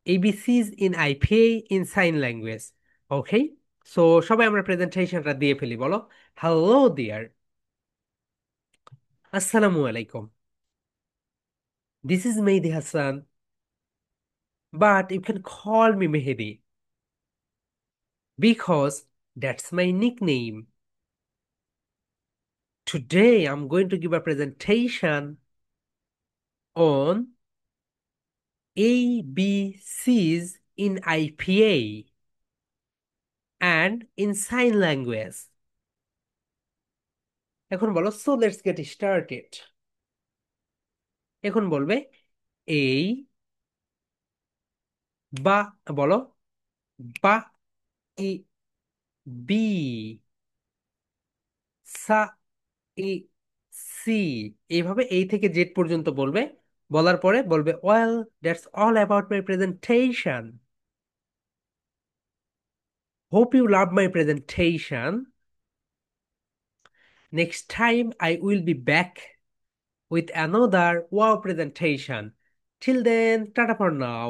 ABCs in IPA in sign language. Okay, so সবাই আমরা প্রেজেন্টেশনটা দিয়ে ফেলি, বলো hello dear, আসসালামু আলাইকুম, this is Mehedi Hasan, but you can call me Mehdi because that's my nickname. Today I'm going to give a presentation on ABCs in IPA and in sign language. এখন বলো, so let's get started. এখন বলবে এই, বা, বলো বা, ই, B, সা, ই, সি। এইভাবে এই থেকে জেড পর্যন্ত বলবে। বলার পরে বলবে, well, that's all about my presentation. Hope you love my presentation. Next time I will be back with another wow presentation. Till then, tata for now.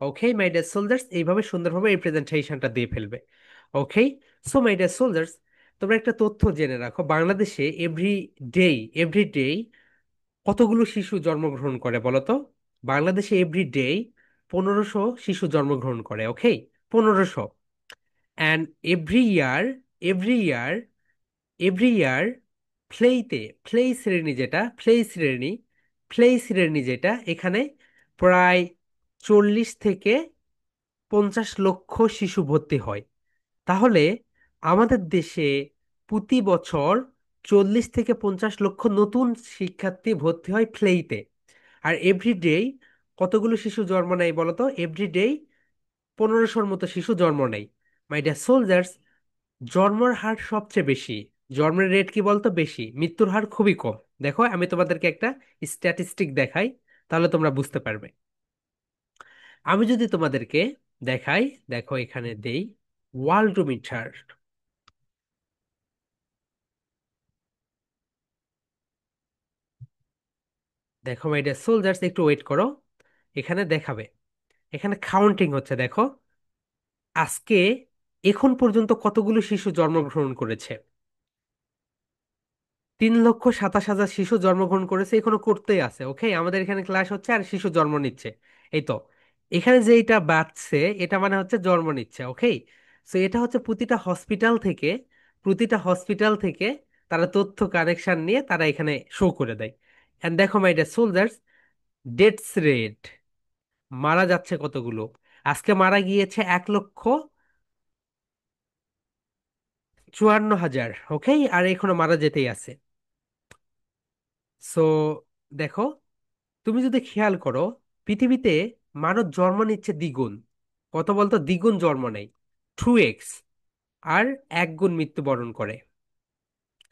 Okay my dear soldiers, এইভাবে সুন্দরভাবে এই প্রেজেন্টেশনটা দিয়ে ফেলবে। Okay, so my dear soldiers, তোমরা একটা তথ্য জেনে রাখো, বাংলাদেশে এভরি ডে কতগুলো শিশু জন্মগ্রহণ করে বলো তো? বাংলাদেশে এভরি ডে 1500 শিশু জন্মগ্রহণ করে। Okay, 1500। And every year every year, every year ফ্লেইতে, ফ্লেই শ্রেণী যেটা এখানে প্রায় 40 থেকে 50 লক্ষ শিশু ভর্তি হয়। তাহলে আমাদের দেশে প্রতি বছর 40 থেকে 50 লক্ষ নতুন শিক্ষার্থী ভর্তি হয় ফ্লেইতে। আর এভরিডে কতগুলো শিশু জন্ম নেয় বলতো? এভরিডে 1500-র মতো শিশু জন্ম নেয়। মাই ডিয়ার সোলজার্স, জন্মের হার সবচেয়ে বেশি, জন্মের রেট কি বলতো বেশি, মৃত্যুর হার খুবই কম। দেখো আমি তোমাদেরকে একটা স্ট্যাটিস্টিক দেখাই, তাহলে তোমরা বুঝতে পারবে। আমি যদি তোমাদেরকে দেখাই, দেখো এখানে দেই ওয়ার্ল্ডোমিটার। দেখো মাই ডিয়ার সোলজার্স, একটু ওয়েট করো, এখানে দেখাবে, এখানে কাউন্টিং হচ্ছে। দেখো আজকে এখন পর্যন্ত কতগুলো শিশু জন্মগ্রহণ করেছে। 3,27,000 শিশু জন্মগ্রহণ করেছে, এখনো করতেই আছে। ওকে, আমাদের এখানে ক্লাস হচ্ছে আর শিশু জন্ম নিচ্ছে। এই তো, এখানে যে এটা বাড়ছে এটা মানে হচ্ছে জন্ম নিচ্ছে। ওকে, সো এটা হচ্ছে প্রতিটা হসপিটাল থেকে তারা তথ্য কানেকশন নিয়ে তারা এখানে শো করে দেয়। এন্ড দেখো my dear soldiers, deaths rate, মারা যাচ্ছে কতগুলো। আজকে মারা গিয়েছে 1,54,000। ওকে, আর এখনো মারা যেতেই আছে। সো দেখো, তুমি যদি খেয়াল করো, পৃথিবীতে মানব জন্ম নিচ্ছে দ্বিগুণ। কত বলতো? দ্বিগুণ জন্ম নেয়, 2x। আর 1 গুণ মৃত্যুবরণ করে,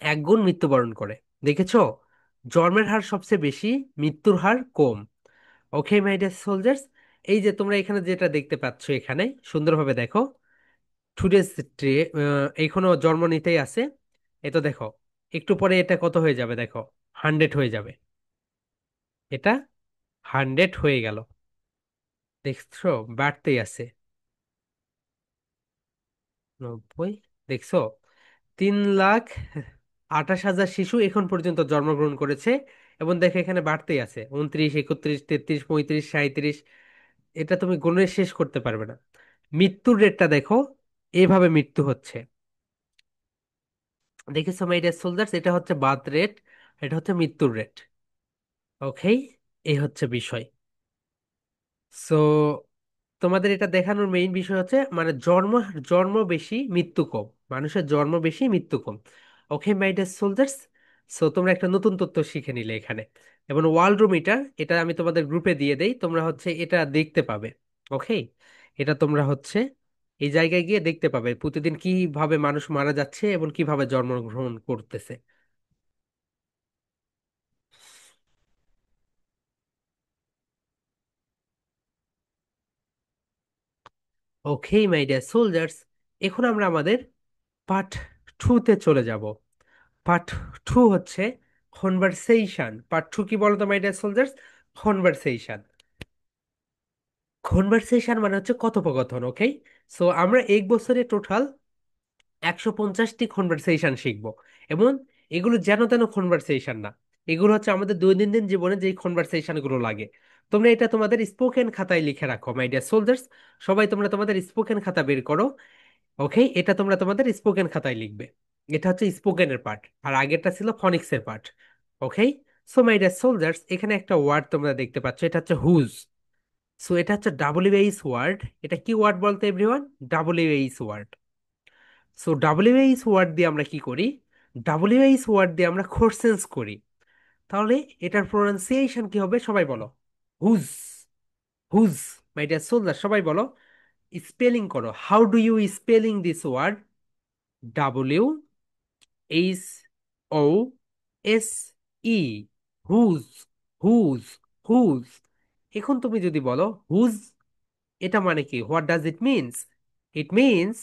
1 গুণ মৃত্যুবরণ করে। দেখেছো, জন্মের হার সবচেয়ে বেশি, মৃত্যুর হার কম। ওকে মাই ডিয়ার সোলজার্স, এই যে তোমরা এখানে যেটা দেখতে পাচ্ছ, এখানে সুন্দরভাবে দেখো, টুডেস ডে এখনো জন্ম নিতেই আছে। এ তো দেখো, একটু পরে এটা কত হয়ে যাবে দেখো, 100 হয়ে যাবে। এটা 100 হয়ে গেল, দেখছো, বাড়তেই আছে। 90, দেখছো, 3,28,000 শিশু এখন পর্যন্ত জন্মগ্রহণ করেছে। এবং দেখো এখানে বাড়তেই আছে, 29, 31, 33, 35, 37। এটা তুমি গুণে শেষ করতে পারবে না। মৃত্যুর রেটটা দেখো, এভাবে মৃত্যু হচ্ছে। দেখেছো মাই ডিয়ার সোলজার্স, এটা হচ্ছে বার্থ রেট, এটা হচ্ছে মৃত্যুর রেট। ওকে, এই হচ্ছে বিষয়। সো তোমাদের এটা দেখানোর মেইন বিষয় হচ্ছে মানে জন্ম, জন্ম বেশি মৃত্যু কম, মানুষের জন্ম বেশি মৃত্যু কম। ওকে মাই ডিয়ার সোলজার্স, সো তোমরা একটা নতুন তথ্য শিখে নিলে এখানে। এবং ওয়ার্ল্ডোমিটার, এটা আমি তোমাদের গ্রুপে দিয়ে দেই, তোমরা হচ্ছে এটা দেখতে পাবে। ওকে, এটা তোমরা হচ্ছে এই জায়গায় গিয়ে দেখতে পাবে প্রতিদিন কিভাবে মানুষ মারা যাচ্ছে এবং কিভাবে জন্মগ্রহণ করতেছে। ওকে মাই ডিয়ার সোলজার্স, এখন আমরা আমাদের পার্ট 2-তে চলে যাব। পার্ট 2 হচ্ছে কনভারসেশন। পার্ট 2 কি বলতো my dear soldiers? Conversation. Conversation মানে হচ্ছে কথোপকথন। ওকে, সো আমরা এক বছরে টোটাল 150টি কনভারসেশন শিখবো। এবং এগুলো যেন তেন কনভারসেশন না, এগুলো হচ্ছে আমাদের দৈনন্দিন জীবনে যে কনভারসেশন গুলো লাগে। তোমরা এটা তোমাদের স্পোকেন খাতায় লিখে রাখো মাই ডিয়ার সোলজার্স। সবাই তোমরা তোমাদের স্পোকেন খাতা বের করো। ওকে, এটা তোমরা তোমাদের স্পোকেন খাতায় লিখবে। এটা হচ্ছে স্পোকেনের পার্ট, আর আগেরটা ছিল ফনিক্সের part. Okay, so my dear soldiers, এখানে একটা ওয়ার্ড তোমরা দেখতে পাচ্ছ, এটা হচ্ছে হুজ। সো এটা হচ্ছে ডাব্লিউএইচ ওয়ার্ড। এটা কি ওয়ার্ড বলতো everyone? WH word. So WH word দিয়ে আমরা কি করি? ডাব্লিউএইচ ওয়ার্ড দিয়ে আমরা কোশ্চেন্স করি। তাহলে এটার প্রোনাউন্সিয়েশন কি হবে সবাই বলো? Whose, whose. My dear soldier, সবাই বলো, স্পেলিং করো, how do you spelling this word? WHOSE, whose, whose, whose. এখন তুমি যদি বলো হুজ, এটা মানে কি, what does it means? It means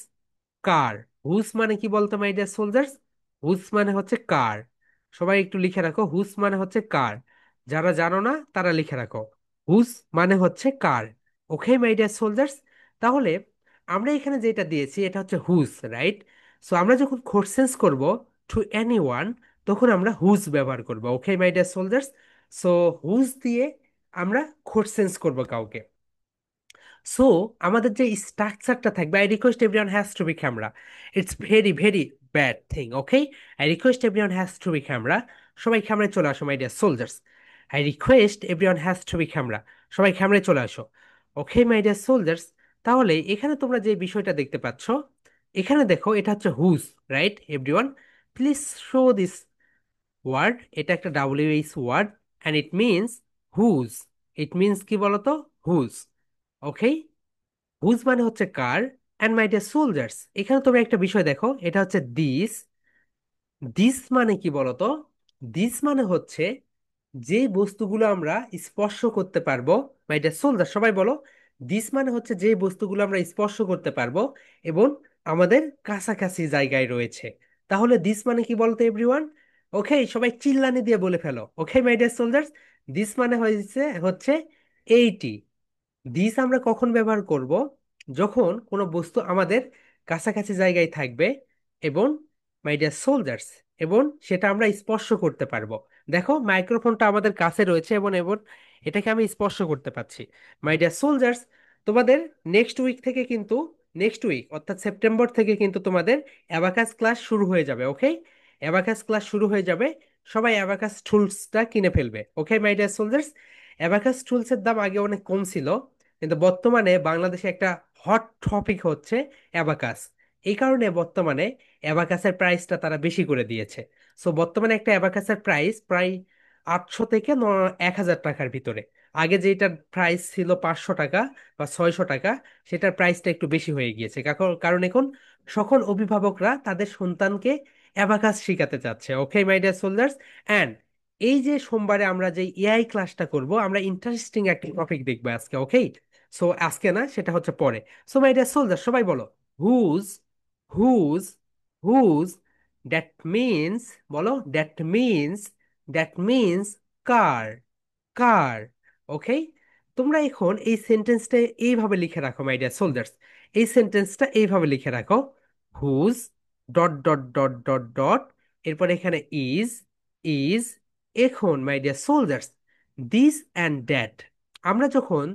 কার। হুজ মানে কি বলতো মাই ডিয়ার সোলজার্স? হুজ মানে হচ্ছে কার। সবাই একটু লিখে রাখো, হুজ মানে হচ্ছে কার। যারা জানো না তারা লিখে রাখো, হুজ মানে হচ্ছে কার। ওকে মাই ডিয়ার সোলজার্স, তাহলে আমরা এখানে যেটা দিয়েছি এটা হচ্ছে হুজ, রাইট? সো আমরা যখন কোশ্চেন্স করব টু এনিওয়ান, তখন আমরা হুজ ব্যবহার করব। Okay my dear soldiers, so whose দিয়ে আমরা কোশ্চেন্স করব কাউকে। সো আমাদের যে স্ট্রাকচারটা থাকবে, I request everyone has to be camera, it's very very bad thing, okay? I request everyone has to be camera, সবাই ক্যামেরায় চলে আসো my dear soldiers. I request everyone has to be camera, সবাই ক্যামেরায় চলে আসো। ওকে মাই ডিয়ার সোলজার্স, তাহলে এখানে তোমরা যে বিষয়টা দেখতে পাচ্ছ, এখানে দেখো এটা হচ্ছে whose, right everyone? Please show this word, এটা একটা WH word, and it means whose. It means কি বলতো? হুজ। ওকে, হুজ মানে হচ্ছে কার। অ্যান্ড মাই ডিয়ার সোলজার্স, এখানে তোমরা একটা বিষয় দেখো, এটা হচ্ছে দিস। দিস মানে কি বলতো? দিস মানে হচ্ছে যে বস্তুগুলো আমরা স্পর্শ করতে পারবো। মাই ডিয়ার সোলজার, সবাই বলো। দিস মানে হচ্ছে যে বস্তুগুলো আমরা স্পর্শ করতে পারবো এবং আমাদের কাছাকাছি জায়গায় রয়েছে। তাহলে দিস মানে কি বলতো এভরিওয়ান? ওকে, সবাই চিল্লানি দিয়ে বলে ফেলো। ওকে মাই ডিয়ার সোলজার্স, দিস মানে হচ্ছে এইটি। দিস আমরা কখন ব্যবহার করব? যখন কোনো বস্তু আমাদের কাছাকাছি জায়গায় থাকবে এবং মাই ডিয়ার সোলজার্স, এবং সেটা আমরা স্পর্শ করতে পারবো। দেখো মাইক্রোফোনটা আমাদের কাছে রয়েছে এবং এবং এটাকে আমি স্পর্শ করতে পারছি। মাই ডিয়ার সোলজার্স, তোমাদের নেক্সট উইক থেকে কিন্তু, নেক্সট উইক অর্থাৎ সেপ্টেম্বর থেকে কিন্তু তোমাদের অ্যাবাকাস ক্লাস শুরু হয়ে যাবে। ওকে, অ্যাবাকাস ক্লাস শুরু হয়ে যাবে। সবাই অ্যাবাকাস টুলসটা কিনে ফেলবে। Okay my dear soldiers, abacus টুলসের দাম আগে অনেক কম ছিল, কিন্তু বর্তমানে বাংলাদেশে একটা হট টপিক হচ্ছে অ্যাবাকাস। এই কারণে বর্তমানে অ্যাবাকাসের প্রাইসটা তারা বেশি করে দিয়েছে। সো বর্তমানে একটা অ্যাবাকাসের প্রাইস প্রায় 800 থেকে 1000 টাকার ভিতরে। আগে যেটার প্রাইস ছিল 500 টাকা বা 600 টাকা, সেটার প্রাইসটা একটু বেশি হয়ে গিয়েছে, কারণ এখন সকল অভিভাবকরা তাদের সন্তানকে অ্যাবাকাস শিখাতে চাচ্ছে। ওকে মাই ডিয়ার সোলজার্স, অ্যান্ড এই যে সোমবারে আমরা যে এআই ক্লাসটা করব, আমরা ইন্টারেস্টিং একটা টপিক দেখবো আজকে। ওকে, সো আজকে না, সেটা হচ্ছে পরে। সো মাই ডিয়ার সোলজার, সবাই বলো whose. Whose, whose, that means, বলো দ্যাট মিনস কার, কার। ওকে, তোমরা এখন এই সেন্টেন্সটা এইভাবে লিখে রাখো মাই ডিয়ার সোলজার্স। এই সেন্টেন্সটা এইভাবে লিখে রাখো, whose dot dot dot dot dot, এরপর এখানে ইজ, ইজ। এখন my dear soldiers, this and that, আমরা যখন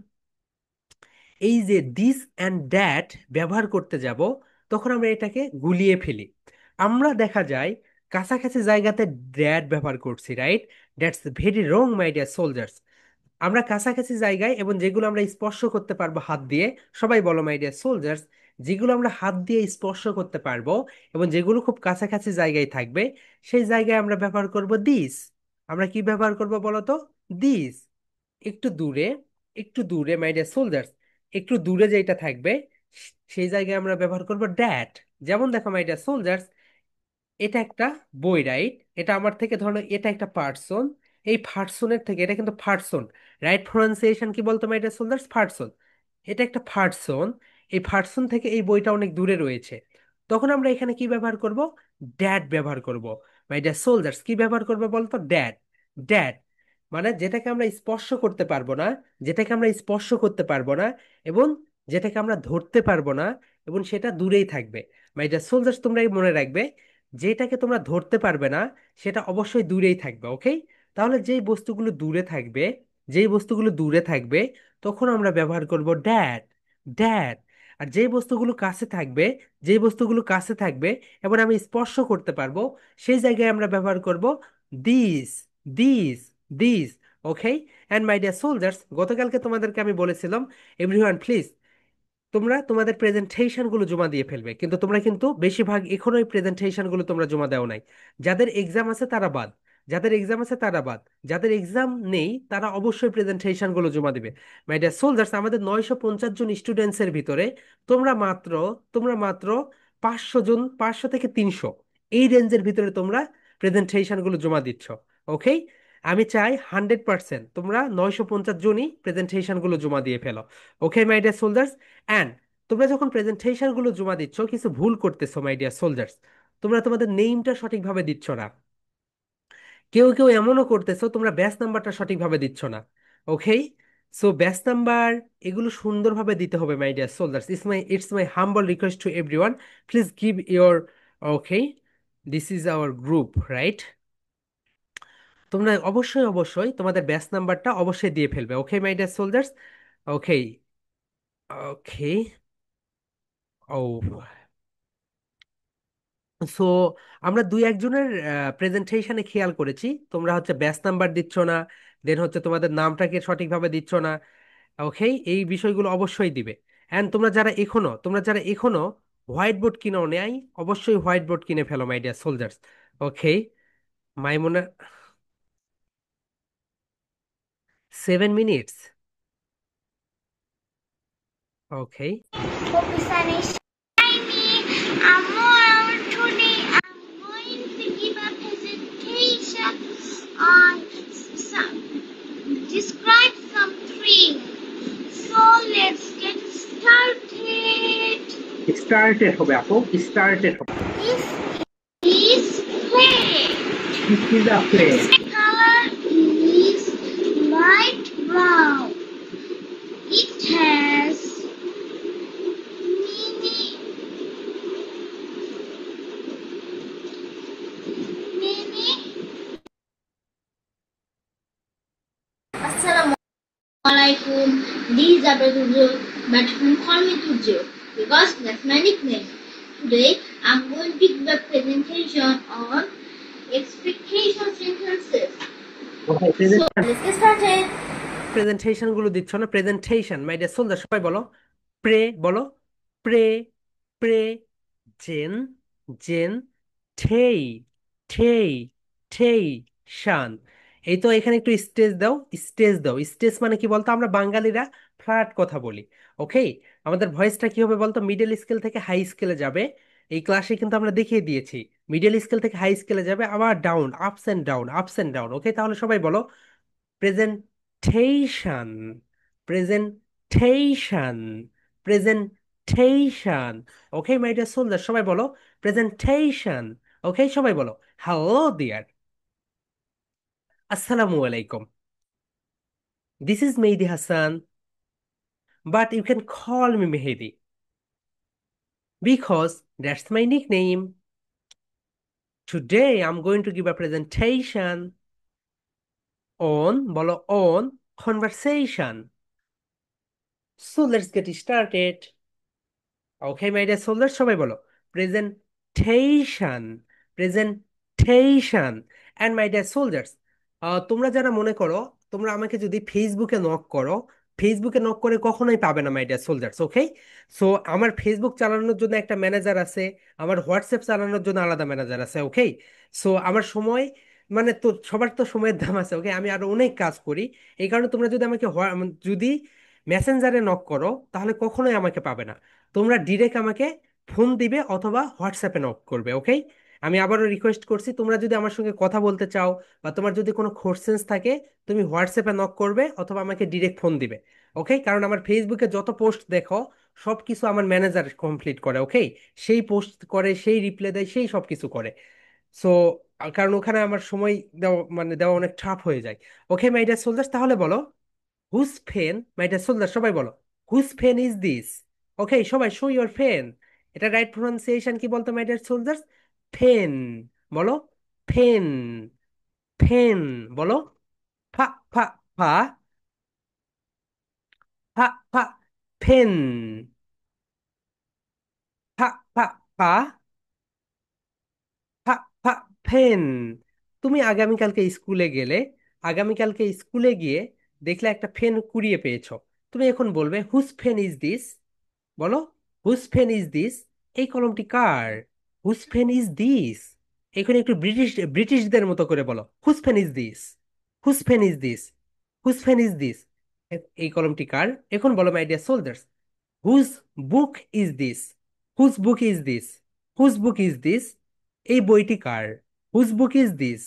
এই যে দিস অ্যান্ড দ্যাট ব্যবহার করতে যাব, তখন আমরা এটাকে গুলিয়ে ফেলি। আমরা দেখা যায় কাছাকাছি জায়গাতে দ্যাট ব্যবহার করছি, right? That's very wrong my dear soldiers. আমরা কাছাকাছি জায়গায় এবং যেগুলো আমরা স্পর্শ করতে পারবো হাত দিয়ে, সবাই বলো মাই ডিয়ার সোলজার্স, যেগুলো আমরা হাত দিয়ে স্পর্শ করতে পারবো এবং যেগুলো খুব কাছাকাছি জায়গায় থাকবে, সেই জায়গায় আমরা ব্যবহার করব দিস। আমরা কি ব্যবহার করব বলো তো? দিস। একটু দূরে, একটু দূরে মাই ডিয়ার সোলজার্স, একটু দূরে যেটা থাকবে সেই জায়গায় আমরা ব্যবহার করব ড্যাট। যেমন দেখো মাই ডিয়ার সোলজার্স, এটা একটা বই, রাইট? এটা আমার থেকে ধরো এটা একটা পার্সন, এই পার্সনের থেকে, এটা কিন্তু পার্সন, রাইট প্রনাউন্সিয়েশন কি বলতো মাই ডিয়ার সোলজার্স? পার্সন। এটা একটা পার্সন, এই পার্সন থেকে এই বইটা অনেক দূরে রয়েছে। তখন আমরা এখানে কি ব্যবহার করব? ড্যাড ব্যবহার করব। মাই ডিয়ার সোলজার্স, কি ব্যবহার করবো বলতো? ড্যাড। ড্যাড মানে যেটাকে আমরা স্পর্শ করতে পারবো না, যেটাকে আমরা স্পর্শ করতে পারবো না এবং যেটাকে আমরা ধরতে পারবো না, এবং সেটা দূরেই থাকবে। মাই ডিয়ার সোলজার্স, তোমরা এই মনে রাখবে, যেটাকে তোমরা ধরতে পারবে না সেটা অবশ্যই দূরেই থাকবে। ওকে, তাহলে যেই বস্তুগুলো দূরে থাকবে, যেই বস্তুগুলো দূরে থাকবে, তখন আমরা ব্যবহার করব ড্যাড, ড্যাড। আর যেই বস্তুগুলো কাছে থাকবে, যেই বস্তুগুলো কাছে থাকবে এবং আমি স্পর্শ করতে পারবো, সেই জায়গায় আমরা ব্যবহার করব this, this, this. Okay, and my dear soldiers, গতকালকে তোমাদেরকে আমি বলেছিলাম এভরিওয়ান প্লিজ, তোমরা তোমাদের প্রেজেন্টেশন গুলো জমা দিয়ে ফেলবে, কিন্তু তোমরা কিন্তু বেশিরভাগ এখনো এই প্রেজেন্টেশন গুলো তোমরা জমা দাও নাই। যাদের এক্সাম আছে তারা বাদ, যাদের এক্সাম আছে তারা বাদ, যাদের এক্সাম নেই তারা অবশ্যই প্রেজেন্টেশন গুলো জমা দিবে। মাই ডিয়ার সোলজার্স, আমাদের 950 জন স্টুডেন্টস এর ভিতরে তোমরা মাত্র, তোমরা মাত্র 500 জন, 500 থেকে 300, এই রেঞ্জের ভিতরে তোমরা প্রেজেন্টেশন গুলো জমা দিচ্ছ। ওকে, আমি চাই 100% তোমরা 950 জনই প্রেজেন্টেশন গুলো জমা দিয়ে ফেলো। ওকে মাই ডিয়ার সোলজার্স, অ্যান্ড তোমরা যখন প্রেজেন্টেশন গুলো জমা দিচ্ছ, কিছু ভুল করতেছো মাই ডিয়ার সোলজার্স। তোমরা তোমাদের নেইমটা সঠিকভাবে দিচ্ছ না। কেউ কেউ এমনও করতেছো তোমরা ব্যাচ নাম্বারটা সঠিকভাবে দিচ্ছ না। ওকে, সো ব্যাচ নাম্বার এগুলো সুন্দরভাবে দিতে হবে my dear soldiers. It's my humble request to everyone, please give your, okay, this is our group, right? তোমরা অবশ্যই অবশ্যই তোমাদের ব্যাচ নাম্বারটা অবশ্যই দিয়ে ফেলবে। Okay my dear soldiers, okay. Okay. ও, সো আমরা দুই একজনের প্রেজেন্টেশনে খেয়াল করেছি তোমরা হচ্ছে ব্যাচ নাম্বার দিচ্ছ না, দেন হচ্ছে তোমাদের নামটাকে সঠিকভাবে দিচ্ছ না। ওকে, এই বিষয়গুলো অবশ্যই দিবে। অ্যান্ড তোমরা যারা এখনো হোয়াইট বোর্ড কিনো নেই, অবশ্যই হোয়াইট বোর্ড কিনে ফেলো my dear soldiers. Okay, Maimuna. 7 minutes. Okay. Focus on a shiny. I'm more today. I'm going to give a presentation on some describe some tree. So let's get started. Started হবে আপু, started হবে। This is play. This is a play. Color is light brown. It has many. Assalamualaikum. This is Abra Tujo, but you can call me Tujo because that's my nickname. Today I'm going to give a presentation on expectation sentences. So let's get started. Presentation গুলো দিচ্ছ না, presentation মাই dear soldier সবাই বলো। প্রে বলো। প্রে, প্রে। জেন, জেন। ঠেই, ঠেই, ঠেই। শান। এই তো এখানে একটু স্টেজ দাও, স্টেজ দাও। স্টেজ মানে কি বলতো, আমরা বাঙালিরা ফ্ল্যাট কথা বলি। ওকে, আমাদের ভয়েসটা কি হবে বলতো, মিডল স্কেল থেকে হাই স্কেলে যাবে। এই ক্লাসে কিন্তু আমরা দেখিয়ে দিয়েছি মিডল স্কেল থেকে হাই স্কেলে যাবে, আবার down, ups and down, ups and down. Okay, তাহলে সবাই বলো presentation, presentation, presentation. Okay my dear soldier সবাই বলো প্রেজেন্টেশন। ওকে, সবাই বলো হ্যালো ডিয়ার, আসসালামু আলাইকুম। This is Mehedi Hasan, but you can call me Mehedi because that's my nickname. Today I'm going to give a presentation on, বলো on, conversation. So let's get started. Okay my dear soldier সবাই বলো presentation, presentation. And my dear soldiers, তোমরা যারা মনে করো তোমরা আমাকে যদি ফেসবুকে নক করো, ফেসবুকে নক করে কখনোই পাবে না my dear soldiers. Okay, so আমার ফেসবুক চালানোর জন্য একটা ম্যানেজার আছে, আমার হোয়াটসঅ্যাপ চালানোর জন্য আলাদা ম্যানেজার আছে। ওকে, সো আমার সময়, মানে তো সবার তো সময়ের দাম আছে। ওকে, আমি আরো অনেক কাজ করি। এই কারণে তোমরা যদি আমাকে যদি মেসেঞ্জারে নক করো তাহলে কখনোই আমাকে পাবে না। তোমরা ডিরেক্ট আমাকে ফোন দিবে অথবা হোয়াটসঅ্যাপে নক করবে। ওকে, আমি আবারও রিকোয়েস্ট করছি, তোমরা যদি আমার সঙ্গে কথা বলতে চাও বা তোমার যদি কোনো কোশ্চেন্স থাকে, তুমি হোয়াটসঅ্যাপে নক করবে অথবা আমাকে ডিরেক্ট ফোন দিবে। ওকে, কারণ আমার ফেসবুকে যত পোস্ট দেখো সব কিছু আমার ম্যানেজার কমপ্লিট করে। ওকে, সেই পোস্ট করে, সেই রিপ্লাই দেয়, সেই সব কিছু করে। সো কারণ ওখানে আমার সময় দেওয়া, মানে দেওয়া অনেক টাফ হয়ে যায়। ওকে মাই ডিয়ার সোলজার্স, তাহলে বলো হুজ ফেন, মাই ডিয়ার সোলজার সবাই বলো হুজ ফেন ইজ দিস। ওকে, সবাই শো ইউর ফেন। এটা রাইট প্রোনাউন্সিয়েশন কি বলতো মাই ডিয়ার সোলজার্স? ফেন। বলো ফেন, ফেন। বলো ফা, ফা, ফা, ফা, ফা। ফেন, ফা, ফা, ফা, ফা, ফা। ফেন। তুমি আগামীকালকে স্কুলে গেলে, আগামীকালকে স্কুলে গিয়ে দেখলে একটা ফেন কুড়িয়ে পেয়েছো, তুমি এখন বলবে হুজ ফেন ইজ দিস। বলো হুজ পেন ইজ দিস, এই কলমটি কার? Whose pen is this. এখানে একটু ব্রিটিশদের মতো করে বলো whose pen is this, whose pen is this, whose pen is this. এই কলমটি কার? এখন বলো my dear soldiers whose book is this, whose book is this, whose book is this, এই বইটি কার? হুজ বুক ইজ দিস,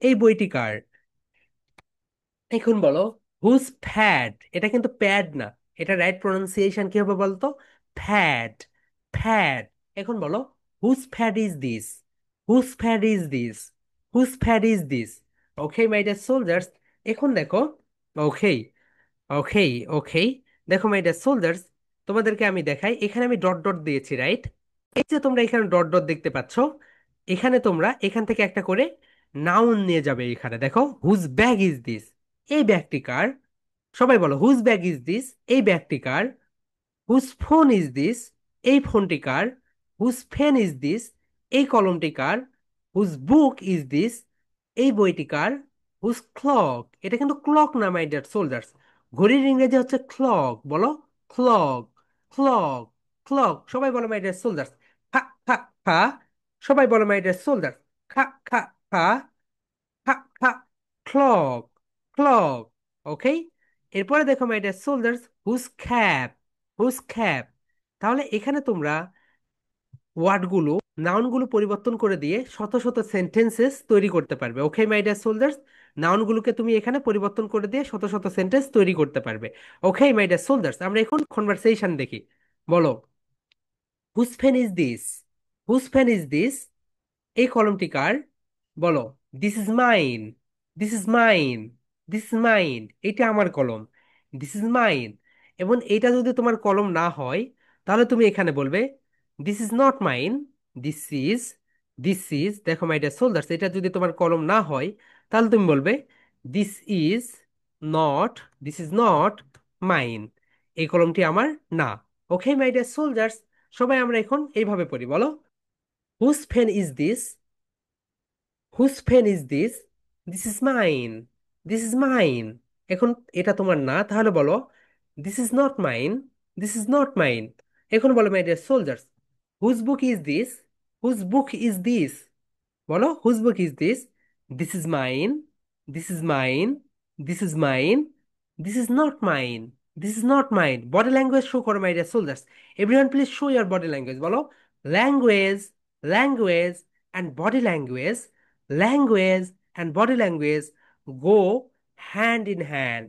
এই বইটি কার? এখন বলো হুজ ফ্যাট, এটা কিন্তু প্যাড না, এটা রাইট প্রোনাউন্সিয়েশন কি হবে বলতো? Fat, fat. এখন বলো whose fat is this, whose fat is this, whose fat is this. Okay my dear soldiers, এখন দেখো। ওকে, ওকে, ওকে। দেখো মাই ডিয়ার সোলজার্স, তোমাদেরকে আমি দেখাই, এখানে আমি ডট ডট দিয়েছি রাইট। এই যে তোমরা এখানে ডট ডট দেখতে পাচ্ছ, এখানে তোমরা এখান থেকে একটা করে নাউন নিয়ে যাবে। এখানে দেখো হুজ ব্যাগ ইজ দিস, এই ব্যাগটি কার? সবাই বলো হুজ ব্যাগ ইজ দিস, এই ব্যাগটি কার? হুজ ফোন ইজ দিস, এই ফোনটি কার? হুজ পেন ইজ দিস, এই কলমটি কার? হুজ বুক ইজ দিস, এই বইটি কার? হুজ ক্লক, এটা কিন্তু ক্লক না মাই ডিয়ার সোলজার্স, ঘড়ির ইংরেজি হচ্ছে ক্লক, বলো ক্লক, ক্লক, ক্লক, সবাই বলো মাই ডিয়ার সোলজার্স, খা খা খা, সবাই বলো মাই ডিয়ার সোলজার্স, খা খা খা, খা খা, ক্লক, ক্লক, ওকে। এরপরে দেখো my dear soldiers, whose cap, whose cap. তাহলে এখানে তোমরা ওয়ার্ডগুলো, নাউনগুলো পরিবর্তন করে দিয়ে শত শত সেন্টেন্সেস তৈরি করতে পারবে, ওকে মাই ডিয়ার সোলজার্স। নাউনগুলোকে তুমি এখানে পরিবর্তন করে দিয়ে শত শত সেন্টেন্স তৈরি করতে পারবে, ওকে মাই ডিয়ার সোলজার্স। আমরা এখন কনভারসেশন দেখি, বলো whose pen is this, whose pen is this, এই কলমটি কার? বলো this is mine, this is mine, this is mine, এটা আমার কলম, দিস ইজ মাইন। এবং এটা যদি তোমার কলম না হয়, তাহলে তুমি এখানে বলবে this is not mine, this is, this is, দেখো মাই ডিয়ার সোলজার্স, এটা যদি তোমার কলম না হয়, তাহলে তুমি বলবে this is not, this is not mine, এই কলমটি আমার না, ওকে মাই ডিয়ার সোলজার্স। সবাই আমরা এখন এইভাবে পড়ি, বলো whose pen is this, whose pen is this, this is mine, this is mine. এখন এটা তোমার না, তাহলে বলো this is not mine, this is not mine. এখন বলো my dear soldiers, whose book is this, whose book is this, বলো whose book is this, this is mine, this is mine, this is mine, this is not mine, this is not mine. Body language show করো my dear soldiers, everyone please show your body language, বলো language, language and body language, language and body language go hand in hand.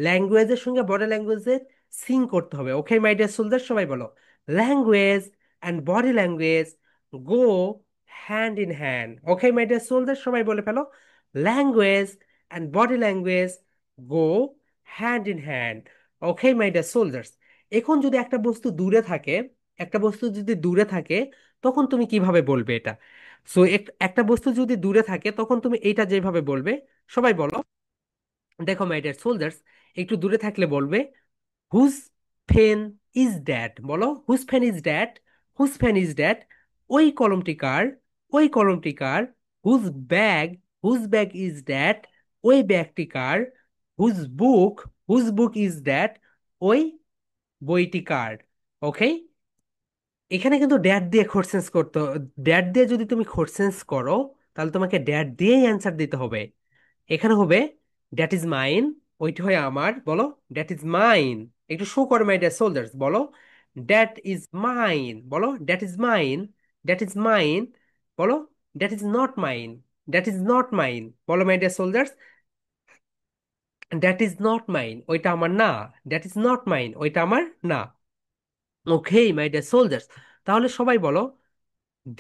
ল্যাঙ্গুয়েজের সঙ্গে body ল্যাঙ্গুয়েজের Singh করতে হবে, ওকে my dear soldiers, সবাই বলো language and body language go hand in hand, okay my dear soldier, সবাই বলে ফেলো language and body language go hand in hand, okay my dear soldiers. এখন যদি একটা বস্তু দূরে থাকে, একটা বস্তু যদি দূরে থাকে, তখন তুমি কিভাবে বলবে এটা? সো একটা বস্তু যদি দূরে থাকে, তখন তুমি এইটা যেভাবে বলবে, সবাই বলো, দেখো মাই ডিয়ার সোলজার্স, একটু দূরে থাকলে বলবে হুজ পেন ইজ দ্যাট, বলো whose pen is that, whose pen is that, ওই কলমটি কার? ওই কলমটি কার? Whose bag, whose bag is that, ওই ব্যাগটি কার? Whose book, whose book is that, ওই বইটি কার? ওকে, এখানে কিন্তু ড্যাট দিয়ে কোশ্চেন্স করতে, ড্যাট দিয়ে যদি তুমি কোশ্চেন্স করো, তাহলে তোমাকে ড্যাট দিয়েই অ্যান্সার দিতে হবে। এখানে হবে দ্যাট ইজ মাইন, ওইটা হয় আমার, বলো দ্যাট ইজ মাইন। একটু শো করো মাই ডিয়ার সোলজার্স, বলো দ্যাট ইজ মাইন, বলো that is mine, that is mine, বলো that is not mine, that is not mine, বলো my dear soldiers that is not mine, ওইটা আমার না, that is not mine, ওইটা আমার না, ওকে মাই ডিয়ার সোলজার্স। তাহলে সবাই বলো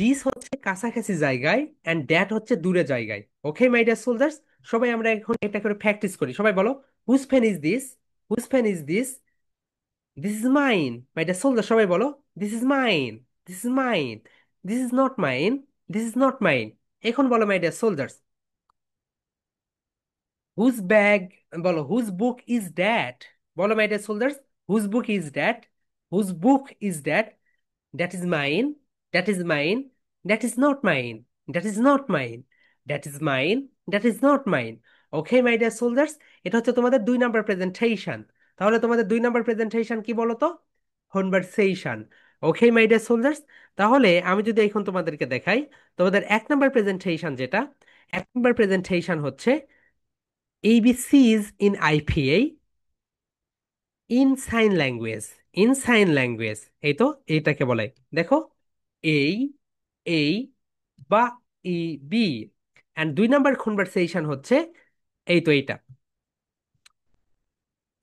দিস হচ্ছে কাছাকাছি জায়গায় অ্যান্ড দ্যাট হচ্ছে দূরে জায়গায়, ওকে মাই ডিয়ার সোলজার্স। সবাই আমরা এখন এটা করে প্র্যাকটিস করি, সবাই বলো whose pen is this, whose pen is this, this is mine, my dear soldier, সবাই বলো this is mine, this is mine, this is not mine, this is not mine. এখন বলো my dear soldiers, whose bag, বলো whose book is that, বলো my dear soldiers, whose book is that, whose book is that, that is mine, that is mine, that is not mine, that is not mine, that is mine, that is not mine, okay my dear soldiers. এটা হচ্ছে তোমাদের 2 number presentation. তাহলে তোমাদের 2 number presentation কি বলো তো? Conversation, okay my dear soldiers. তাহলে আমি যদি এখন তোমাদেরকে দেখাই, তোমাদের 1 নাম্বার প্রেজেন্টেশন যেটা, 1 নাম্বার প্রেজেন্টেশন হচ্ছে ABCs in IPA in sign language, in sign language, এই তো এইটাকে বলে, দেখো এই, এই বা ই, বি। অ্যান্ড 2 নাম্বার কনভারসেশন হচ্ছে এই তো এইটা।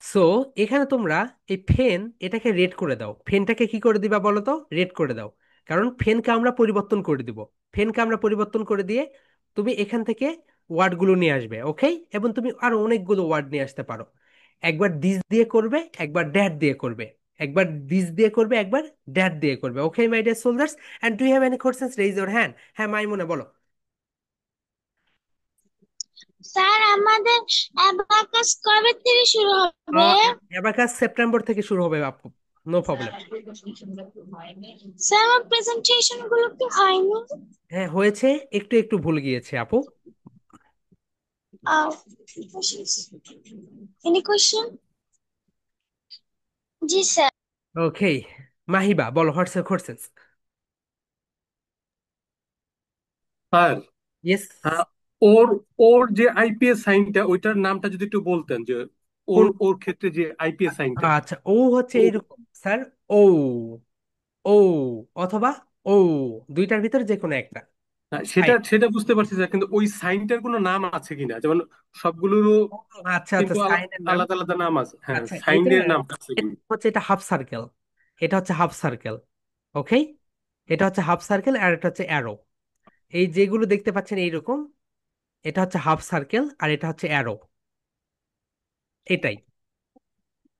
সো এখানে তোমরা এই ফেন, এটাকে রেড করে দাও, ফেনটাকে কি করে দিবা বলো তো? রেড করে দাও, কারণ ফেনকে আমরা পরিবর্তন করে দিব, ফেনকে আমরা পরিবর্তন করে দিয়ে তুমি এখান থেকে ওয়ার্ডগুলো নিয়ে আসবে, ওকে। এবং তুমি আরো অনেকগুলো ওয়ার্ড নিয়ে আসতে পারো, একবার দিস দিয়ে করবে, একবার ড্যাট দিয়ে করবে, একবার দিস দিয়ে করবে, একবার ড্যাট দিয়ে করবে, okay my dear soldiers. And do you have any questions? Raise your hand. হ্যাঁ মাইমুনা বলো। স্যার আমাদের অ্যাবাকাস কবে থেকে শুরু হবে? অ্যাবাকাস সেপ্টেম্বর থেকে শুরু হবে আপু। No problem. স্যার আমার প্রেজেন্টেশন গুলো কি হয়নি? হ্যাঁ হয়েছে, একটু একটু ভুল গিয়েছে আপু। Uh, any question? জি স্যার। ওকে, মাহিবা বলো, what's your question? Sir, yes. আহ, ওর ওর যে আইপিএস সাইনটা ওইটার নামটা যদি একটু বলতেন, যে ওর কোন? ওর ক্ষেত্রে যে আইপিএস সাইনটা। আচ্ছা, ও হচ্ছে ও এইরকম স্যার। ও, ও অথবা ও, দুইটার ভিতরে যে কোনো একটা। সেটা সাইন। সেটা বুঝতে পারছি স্যার, কিন্তু ওই সাইনটার কোনো নাম আছে কিনা, যেমন সবগুলোরও আচ্ছা আচ্ছা, কিন্তু সাইনের নাম। আলাদা আলাদা নাম আছে, হ্যাঁ, আচ্ছা এটা, সাইনের নামটা আছে এটা কিনা। হচ্ছে, এটা হাফ সার্কেল। এটা হচ্ছে হাফ সার্কেল। ওকে, এটা হচ্ছে হাফ সার্কেল আর এটা হচ্ছে অ্যারো। এই যেগুলো দেখতে পাচ্ছেন এইরকম, এটা হচ্ছে হাফ সার্কেল আর এটা হচ্ছে অ্যারো। এটাই,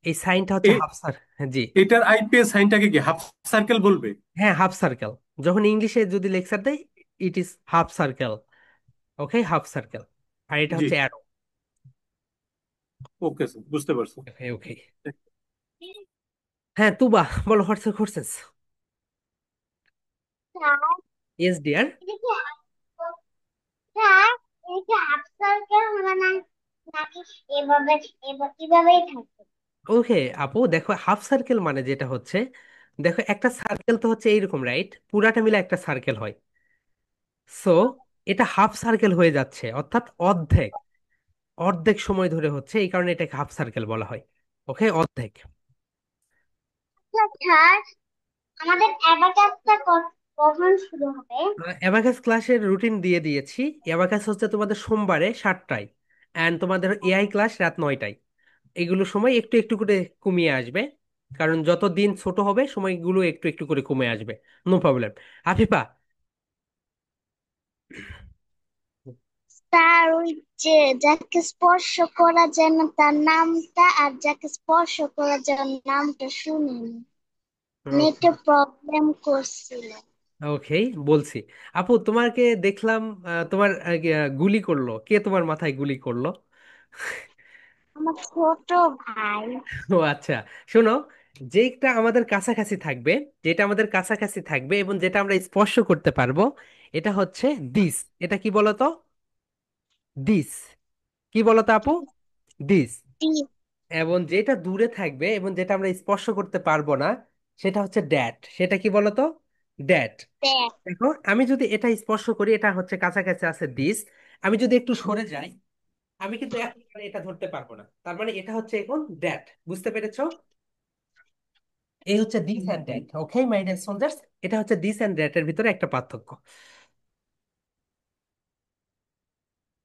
এই সাইনটা হচ্ছে এ- হাফ সার্কেল। জি। এটার আইপিএস সাইনটাকে কি হাফ সার্কেল বলবে? হ্যাঁ হাফ সার্কেল, যখন ইংলিশে যদি লেকচার দেয়, it is half circle. Okay, half circle. আর এটা জি, হচ্ছে অ্যারো। ওকে স্যার, বুঝতে পারছি। ওকে ওকে। হ্যাঁ তুবা বলো, হোয়াটস কোর্সেস? Sir yes deer. এটা কি স্যার এটা কি হাফ সার্কেল হবে না, নাকি এভাবে এভাবেই থাকে? ওকে আপু দেখো, হাফ সার্কেল মানে যেটা হচ্ছে, দেখো একটা সার্কেল তো হচ্ছে এইরকম, রাইট? পুরাটা মিলে একটা সার্কেল হয়। সো এটা হাফ সার্কেল হয়ে যাচ্ছে, অর্থাৎ অর্ধেক, অর্ধেক সময় ধরে হচ্ছে, এই কারণে এটাকে হাফ সার্কেল বলা হয়। ওকে, অর্ধেক। আচ্ছা স্যার, আমাদের অ্যাবাকাসটা কখন শুরু হবে? অ্যাবাকাস ক্লাসের রুটিন দিয়ে দিয়েছি। অ্যাবাকাস হচ্ছে তোমাদের সোমবারে 7টায়, অ্যান্ড তোমাদের এআই ক্লাস রাত 9টায়। এগুলো সময় একটু একটু করে কমিয়ে আসবে, কারণ যত দিন ছোট হবে সময়গুলো একটু একটু করে কমে আসবে। No problem. আফিফা। স্যার ওই যে যাকে স্পর্শ করা যায় না তার নামটা, আর যাকে স্পর্শ করা যায় না নামটা শুনিনি, নেটে প্রবলেম করছিল। ওকে, বলছি। আপু তোমাকে দেখলাম, তোমার গুলি করলো কে? তোমার মাথায় গুলি করলো? আমার ছোট ভাই। ও আচ্ছা। শোনো, যেটা আমাদের কাছাকাছি থাকবে, যেটা আমাদের কাছাকাছি থাকবে এবং যেটা আমরা স্পর্শ করতে পারবো, এটা হচ্ছে দিস। এটা কি বলতো? দিস। কি বলতো আপু? দিস। টি- এবং যেটা দূরে থাকবে এবং যেটা আমরা স্পর্শ করতে পারবো না, সেটা হচ্ছে ড্যাট। সেটা কি বলতো? ড্যাট। দেখ। দেখো, আমি যদি এটা স্পর্শ করি, এটা হচ্ছে কাছাকাছি আছে দিস। আমি যদি একটু সরে যাই, আমি কিন্তু এখন আর এটা ধরতে পারবো না, তার মানে এটা হচ্ছে এখন ড্যাট। বুঝতে পেরেছো? এই হচ্ছে this and that. Okay my dear soldiers, এটা হচ্ছে দিস অ্যান্ড দ্যাট এর ভিতরে একটা পার্থক্য।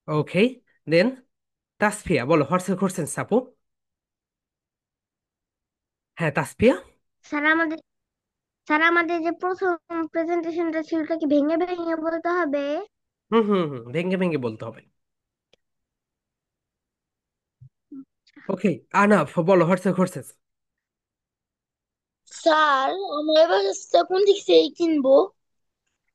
ওকে, দেন তাসফিয়া বলো, হোয়াটস ইউর কোশ্চেন আপু? হ্যাঁ তাসফিয়া। স্যার আমাদের স্যার আমাদের যে প্রথম প্রেজেন্টেশনটা ছিল ওটা কি ভেঙে ভেঙে বলতে হবে? হুম হুম হুম, ভেঙ্গে ভেঙ্গে বলতে হবে। ওকে, আনাফ বলো, হোয়াটস ইউর কোশ্চেন? স্যার আমরা এবার কোন দিক থেকে কিনবো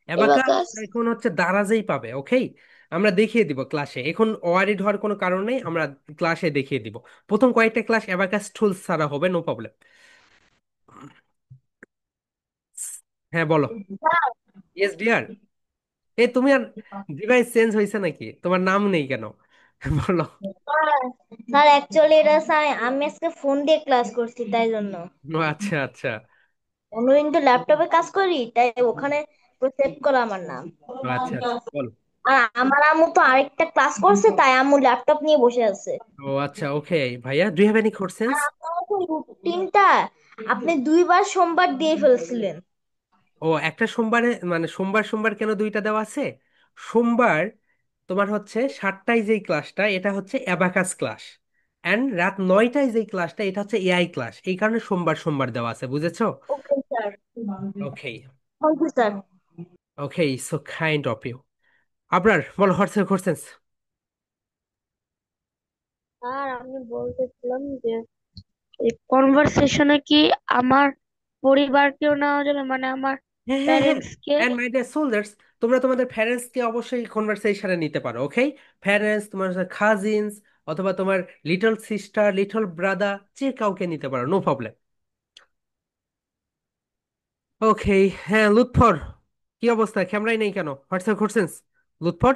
অ্যাবাকাস এবাকাস? এখন হচ্ছে দারাজেই পাবে। ওকে, আমরা দেখিয়ে দিব ক্লাসে, এখন ওয়ারিড হওয়ার কোনো কারণ নেই, আমরা ক্লাসে দেখিয়ে দিব। প্রথম কয়েকটা ক্লাস অ্যাবাকাস টুলস ছাড়া হবে, নো প্রবলেম। হ্যাঁ বলো। Yes dear. তুমি আর ডিভাইস চেঞ্জ হয়েছে নাকি? তোমার নাম নেই কেন? বলো। স্যার অ্যাকচুয়ালি এটা স্যার আমি আজকে ফোন দিয়ে ক্লাস করছি তাই জন্য। ও আচ্ছা আচ্ছা। অন্যদিন তো ল্যাপটপে কাজ করি, তাই ওখানে সেভ করা আমার নাম। ও আচ্ছা আচ্ছা, বলো। আর আমার আম্মু তো আরেকটা ক্লাস করছে, তাই আম্মু ল্যাপটপ নিয়ে বসে আছে। ও আচ্ছা, ওকে ভাইয়া, do you have any questions? আর আপনার তো রুটিনটা আপনি দুইবার সোমবার দিয়ে ফেলছিলেন। ও একটা সোমবারে, মানে সোমবার সোমবার কেন দুইটা দেওয়া আছে? সোমবার তোমার হচ্ছে 7টায় যেই ক্লাসটা, এটা হচ্ছে অ্যাবাকাস ক্লাস, অ্যান্ড রাত 9টায় যেই ক্লাসটা, এটা হচ্ছে এআই ক্লাস। এই কারণে সোমবার সোমবার দেওয়া আছে, বুঝেছো? Okay sir. Okay. Thank you sir. Okay, so kind of you. আপনার বলো, হোয়াটস ইউর কোশ্চেন্স? স্যার আমি বলতেছিলাম যে এই কনভারসেশনে কি আমার পরিবারকেও নেওয়া যাবে, মানে আমার হ্যাঁ হ্যাঁ হ্যাঁ। প্যারেন্টস কে? অ্যান্ড মাই ডিয়ার সোলজার্স, তোমরা তোমাদের প্যারেন্টসকে অবশ্যই কনভারসেশনে নিতে পারো। ওকে, প্যারেন্টস, তোমার কাজিনস, অথবা তোমার লিটল সিস্টার, লিটল ব্রাদার, যে কাউকে নিতে পারো, নো প্রবলেম। ওকে। হ্যাঁ, লুৎফর, কি অবস্থা? ক্যামেরাই নেই কেন? হোয়াটসঅ্যাপ করছেন লুৎফর?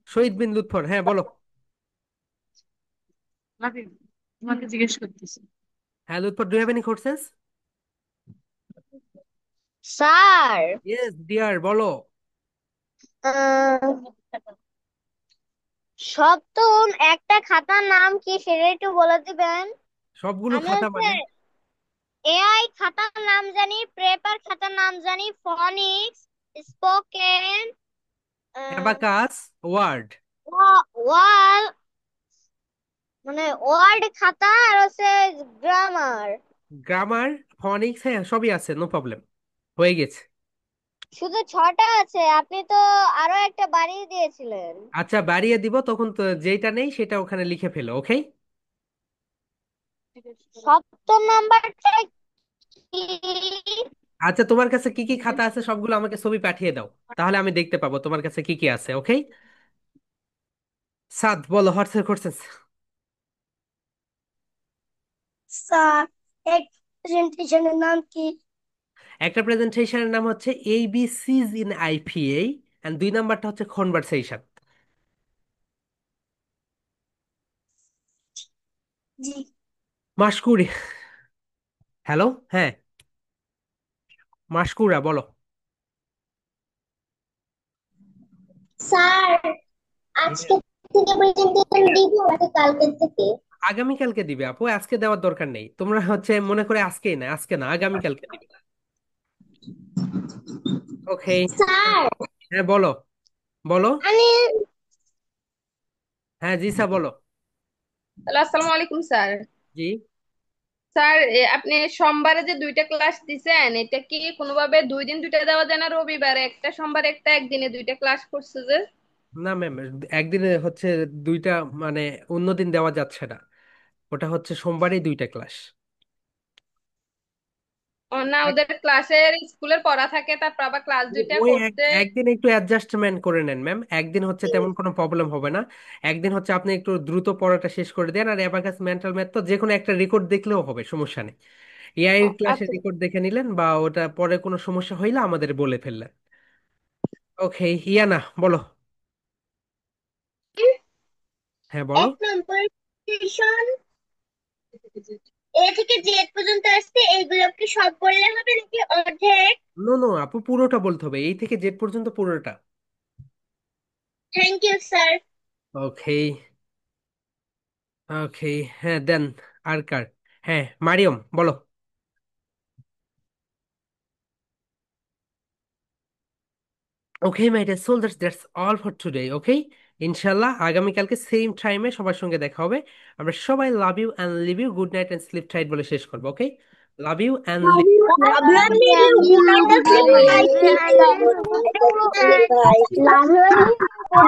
শহীদ বিন লুৎফর, হ্যাঁ বলো। তোমাকে তোমাকে জিজ্ঞেস করতেছি। হ্যাঁ Lutfar, do have any questions? Sir, yes dear, বলো। সপ্তম একটা খাতার নাম কি সেটা একটু বলে দিবেন? সবগুলো আমি খাতা হচ্ছে মানে? এআই খাতার নাম জানি, প্রেপার খাতার নাম জানি, ফনিক্স, স্পোকেন, অ্যাবাকাস, ওয়ার্ড। ওয়াল, মানে ওয়ার্ড খাতা, আর হচ্ছে গ্রামার। গ্রামার, ফনিক্স, হ্যাঁ সবই আছে, নো প্রবলেম, হয়ে গেছে। শুধু ছটা আছে, আপনি তো আরো একটা বাড়িয়ে দিয়েছিলেন। আচ্ছা, বাড়িয়ে দিব তখন, তো যেটা নেই সেটা ওখানে লিখে ফেলো, ওকে? সপ্তম নাম্বারটা কি? আচ্ছা, তোমার কাছে কি কি খাতা আছে সবগুলো আমাকে ছবি পাঠিয়ে দাও, তাহলে আমি দেখতে পাবো তোমার কাছে কি কি আছে, ওকে? সাদ, বলো হোয়াটসঅ্যাপ করছেন। স্যার, এক প্রেজেন্টেশনের নাম কি? একটা প্রেজেন্টেশনের নাম হচ্ছে এবিসিজ ইন আইপিএ, এন্ড দুই নাম্বারটা হচ্ছে কনভারসেশন। জি মাসকুরি, হ্যালো, হ্যাঁ মাসকুরা, বলো। স্যার, আজকে থেকে প্রেজেন্টেশন দিব নাকি কালকে থেকে? আগামীকালকে দিবে আপু, আজকে দেওয়ার দরকার নেই, তোমরা হচ্ছে মনে করে আজকেই না, আজকে না, আগামীকালকে দিবে। ওকে। স্যার, হ্যাঁ বলো, বলো। আমি হ্যাঁ জিসা, বলো। হ্যালো, আসসালামু আলাইকুম স্যার। জি। স্যার, আপনি সোমবারে যে দুইটা ক্লাস দিছেন, এটা কি কোনোভাবে 2 দিন দুইটা দেওয়া যায় না? রবিবারে একটা, সোমবারে একটা, একদিনে দুইটা ক্লাস করছে যে। না ম্যাম, একদিনে হচ্ছে দুইটা, মানে অন্যদিন দেওয়া যাচ্ছে না, ওটা হচ্ছে সোমবারই দুইটা ক্লাস। ও না, ওদের ক্লাসের স্কুলের পড়া থাকে, তারপর আবার ক্লাস দুইটা ওই করতে। একদিন একটু অ্যাডজাস্টমেন্ট করে নেন ম্যাম, একদিন হচ্ছে তেমন কোনো প্রবলেম হবে না। একদিন হচ্ছে আপনি একটু দ্রুত পড়াটা শেষ করে দেন, আর অ্যাবাকাস মেন্টাল ম্যাথ তো যে কোনো একটা রেকর্ড দেখলেও হবে, সমস্যা নেই। এআই ও, ক্লাসের আচ্ছা। রেকর্ড দেখে নিলেন, বা ওটা পরে কোনো সমস্যা হইলে আমাদের বলে ফেললেন। ওকে, ইয়ানা বলো। হ্যাঁ বলো। এক নম্বর সেশন এ থেকে জেড পর্যন্ত আসছে, এইগুলো কি সব বললে হবে নাকি অর্ধেক? নো নো আপু, পুরোটা বলতে হবে, এই থেকে জেড পর্যন্ত পুরোটা। Thank you sir. Okay. Okay. হ্যাঁ দেন। আর কার? হ্যাঁ মারিয়ম, বলো। Okay my dear soldiers, that's all for today, okay? ইনশাল্লাহ আগামীকালকে সেম টাইমে সবার সঙ্গে দেখা হবে। আমরা সবাই love you and live you, good night and sleep tight বলে শেষ করবো, okay? Love you and live. Love you and leave you. Good night and sleep tight. Good night. Love you and leave you.